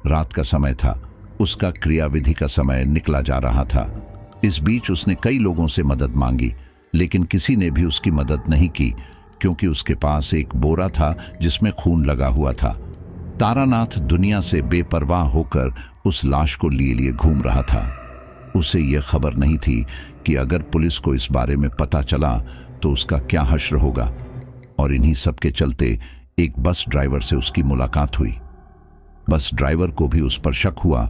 रात का समय था, उसका क्रियाविधि का समय निकला जा रहा था। इस बीच उसने कई लोगों से मदद मांगी, लेकिन किसी ने भी उसकी मदद नहीं की, क्योंकि उसके पास एक बोरा था जिसमें खून लगा हुआ था। तारानाथ दुनिया से बेपरवाह होकर उस लाश को लिए घूम रहा था। उसे यह खबर नहीं थी कि अगर पुलिस को इस बारे में पता चला तो उसका क्या हश्र होगा। और इन्हीं सब के चलते एक बस ड्राइवर से उसकी मुलाकात हुई। बस ड्राइवर को भी उस पर शक हुआ,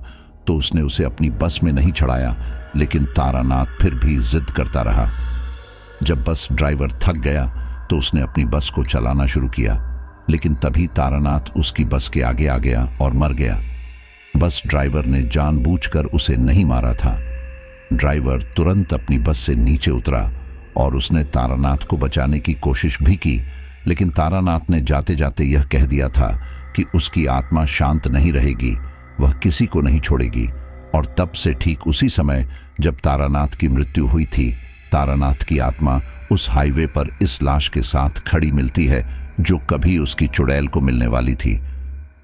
तो उसने उसे अपनी बस में नहीं चढ़ाया, लेकिन तारानाथ फिर भी जिद करता रहा। जब बस ड्राइवर थक गया तो उसने अपनी बस को चलाना शुरू किया, लेकिन तभी तारानाथ उसकी बस के आगे आ गया और मर गया। बस ड्राइवर ने जानबूझकर उसे नहीं मारा था। ड्राइवर तुरंत अपनी बस से नीचे उतरा और उसने तारानाथ को बचाने की कोशिश भी की, लेकिन तारानाथ ने जाते जाते यह कह दिया था कि उसकी आत्मा शांत नहीं रहेगी, वह किसी को नहीं छोड़ेगी। और तब से ठीक उसी समय जब तारानाथ की मृत्यु हुई थी, तारानाथ की आत्मा उस हाईवे पर इस लाश के साथ खड़ी मिलती है जो कभी उसकी चुड़ैल को मिलने वाली थी।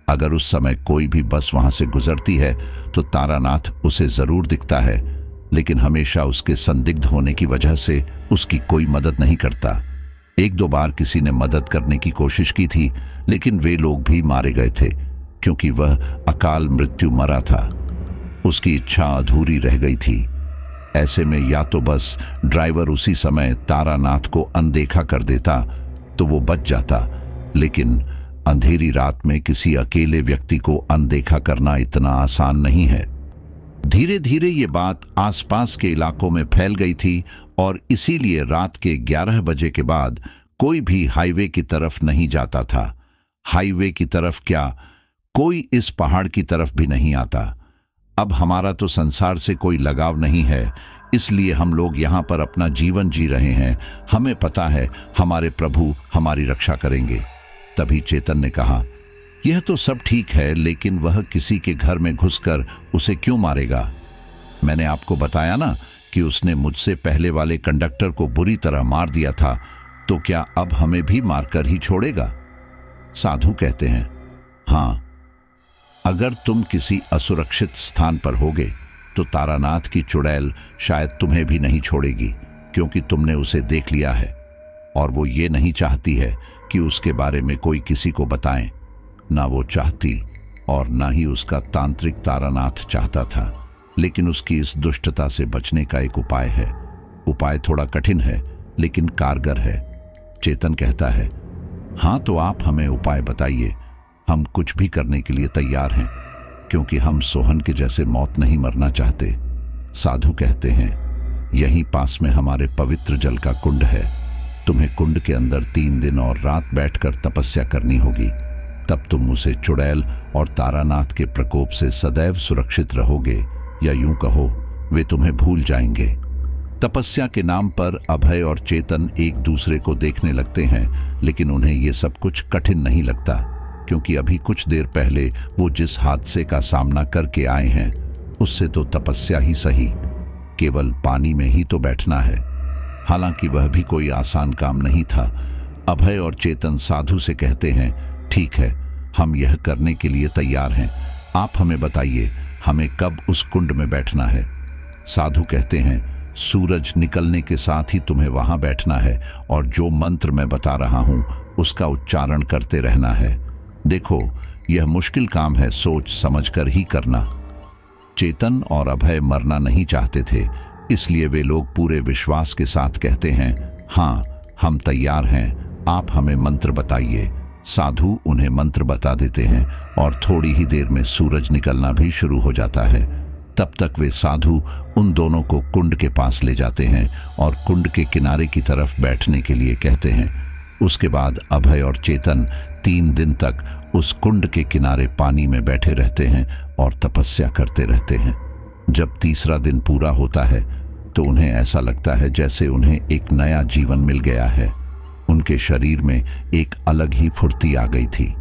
अगर उस समय कोई भी बस वहां से गुजरती है तो तारानाथ उसे जरूर दिखता है, लेकिन हमेशा उसके संदिग्ध होने की वजह से उसकी कोई मदद नहीं करता। एक दो बार किसी ने मदद करने की कोशिश की थी, लेकिन वे लोग भी मारे गए थे क्योंकि वह अकाल मृत्यु मरा था। उसकी इच्छा अधूरी रह गई थी। ऐसे में या तो बस ड्राइवर उसी समय तारानाथ को अनदेखा कर देता तो वो बच जाता, लेकिन अंधेरी रात में किसी अकेले व्यक्ति को अनदेखा करना इतना आसान नहीं है। धीरे धीरे ये बात आसपास के इलाकों में फैल गई थी और इसीलिए रात के 11 बजे के बाद कोई भी हाईवे की तरफ नहीं जाता था। हाईवे की तरफ क्या, कोई इस पहाड़ की तरफ भी नहीं आता। अब हमारा तो संसार से कोई लगाव नहीं है, इसलिए हम लोग यहाँ पर अपना जीवन जी रहे हैं। हमें पता है हमारे प्रभु हमारी रक्षा करेंगे। तभी चेतन ने कहा, यह तो सब ठीक है, लेकिन वह किसी के घर में घुसकर उसे क्यों मारेगा? मैंने आपको बताया ना कि उसने मुझसे पहले वाले कंडक्टर को बुरी तरह मार दिया था, तो क्या अब हमें भी मारकर ही छोड़ेगा? साधु कहते हैं, हाँ, अगर तुम किसी असुरक्षित स्थान पर होगे तो तारानाथ की चुड़ैल शायद तुम्हें भी नहीं छोड़ेगी, क्योंकि तुमने उसे देख लिया है और वो ये नहीं चाहती है कि उसके बारे में कोई किसी को बताए। ना वो चाहती और ना ही उसका तांत्रिक तारानाथ चाहता था, लेकिन उसकी इस दुष्टता से बचने का एक उपाय है। उपाय थोड़ा कठिन है लेकिन कारगर है। चेतन कहता है, हाँ तो आप हमें उपाय बताइए, हम कुछ भी करने के लिए तैयार हैं, क्योंकि हम सोहन के जैसे मौत नहीं मरना चाहते। साधु कहते हैं, यहीं पास में हमारे पवित्र जल का कुंड है। तुम्हें कुंड के अंदर 3 दिन और रात बैठकर तपस्या करनी होगी, तब तुम उसे चुड़ैल और तारानाथ के प्रकोप से सदैव सुरक्षित रहोगे, या यूं कहो वे तुम्हें भूल जाएंगे। तपस्या के नाम पर अभय और चेतन एक दूसरे को देखने लगते हैं, लेकिन उन्हें यह सब कुछ कठिन नहीं लगता, क्योंकि अभी कुछ देर पहले वो जिस हादसे का सामना करके आए हैं उससे तो तपस्या ही सही, केवल पानी में ही तो बैठना है। हालांकि वह भी कोई आसान काम नहीं था। अभय और चेतन साधु से कहते हैं, ठीक है, हम यह करने के लिए तैयार हैं, आप हमें बताइए हमें कब उस कुंड में बैठना है। साधु कहते हैं, सूरज निकलने के साथ ही तुम्हें वहां बैठना है और जो मंत्र मैं बता रहा हूं उसका उच्चारण करते रहना है। देखो, यह मुश्किल काम है, सोच समझकर ही करना। चेतन और अभय मरना नहीं चाहते थे, इसलिए वे लोग पूरे विश्वास के साथ कहते हैं, हाँ हम तैयार हैं, आप हमें मंत्र बताइए। साधु उन्हें मंत्र बता देते हैं और थोड़ी ही देर में सूरज निकलना भी शुरू हो जाता है। तब तक वे साधु उन दोनों को कुंड के पास ले जाते हैं और कुंड के किनारे की तरफ बैठने के लिए कहते हैं। उसके बाद अभय और चेतन 3 दिन तक उस कुंड के किनारे पानी में बैठे रहते हैं और तपस्या करते रहते हैं। जब तीसरा दिन पूरा होता है तो उन्हें ऐसा लगता है जैसे उन्हें एक नया जीवन मिल गया है। उनके शरीर में एक अलग ही फुर्ती आ गई थी।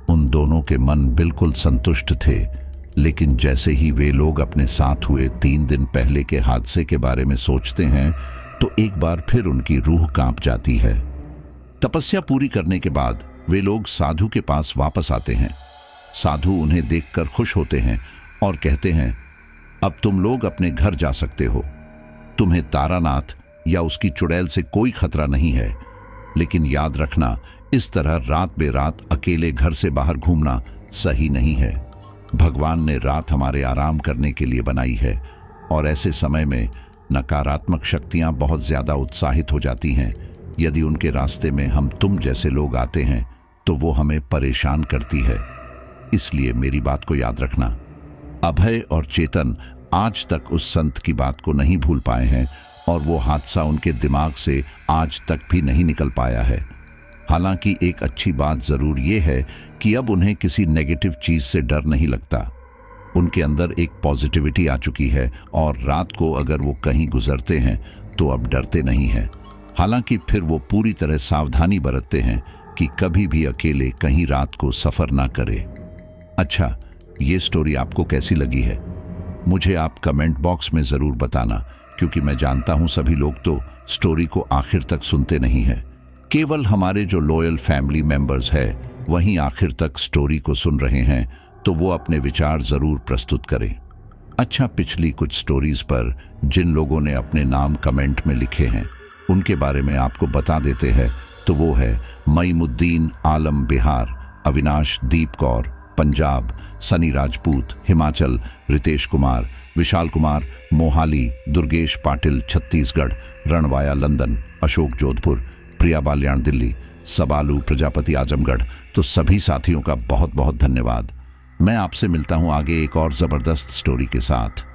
उन दोनों के मन बिल्कुल संतुष्ट थे, लेकिन जैसे ही वे लोग अपने साथ हुए 3 दिन पहले के हादसे के बारे में सोचते हैं तो एक बार फिर उनकी रूह कांप जाती है। तपस्या पूरी करने के बाद वे लोग साधु के पास वापस आते हैं। साधु उन्हें देखकर खुश होते हैं और कहते हैं, अब तुम लोग अपने घर जा सकते हो। तुम्हें तारानाथ या उसकी चुड़ैल से कोई खतरा नहीं है, लेकिन याद रखना, इस तरह रात बेरात अकेले घर से बाहर घूमना सही नहीं है। भगवान ने रात हमारे आराम करने के लिए बनाई है और ऐसे समय में नकारात्मक शक्तियां बहुत ज्यादा उत्साहित हो जाती हैं। यदि उनके रास्ते में हम तुम जैसे लोग आते हैं तो वो हमें परेशान करती है। इसलिए मेरी बात को याद रखना। अभय और चेतन आज तक उस संत की बात को नहीं भूल पाए हैं और वो हादसा उनके दिमाग से आज तक भी नहीं निकल पाया है। हालांकि एक अच्छी बात जरूर ये है कि अब उन्हें किसी नेगेटिव चीज से डर नहीं लगता। उनके अंदर एक पॉजिटिविटी आ चुकी है और रात को अगर वो कहीं गुजरते हैं तो अब डरते नहीं हैं। हालांकि फिर वो पूरी तरह सावधानी बरतते हैं कि कभी भी अकेले कहीं रात को सफर ना करें। अच्छा, ये स्टोरी आपको कैसी लगी है? मुझे आप कमेंट बॉक्स में ज़रूर बताना, क्योंकि मैं जानता हूं सभी लोग तो स्टोरी को आखिर तक सुनते नहीं हैं। केवल हमारे जो लॉयल फैमिली मेंबर्स हैं वहीं आखिर तक स्टोरी को सुन रहे हैं, तो वो अपने विचार ज़रूर प्रस्तुत करें। अच्छा, पिछली कुछ स्टोरीज पर जिन लोगों ने अपने नाम कमेंट में लिखे हैं उनके बारे में आपको बता देते हैं। तो वो है मईमुद्दीन आलम बिहार, अविनाश दीप कौर पंजाब, सनी राजपूत हिमाचल, रितेश कुमार, विशाल कुमार मोहाली, दुर्गेश पाटिल छत्तीसगढ़, रणवाया लंदन, अशोक जोधपुर, प्रिया बाल्याण दिल्ली, सबालू प्रजापति आजमगढ़। तो सभी साथियों का बहुत बहुत धन्यवाद। मैं आपसे मिलता हूं आगे एक और ज़बरदस्त स्टोरी के साथ।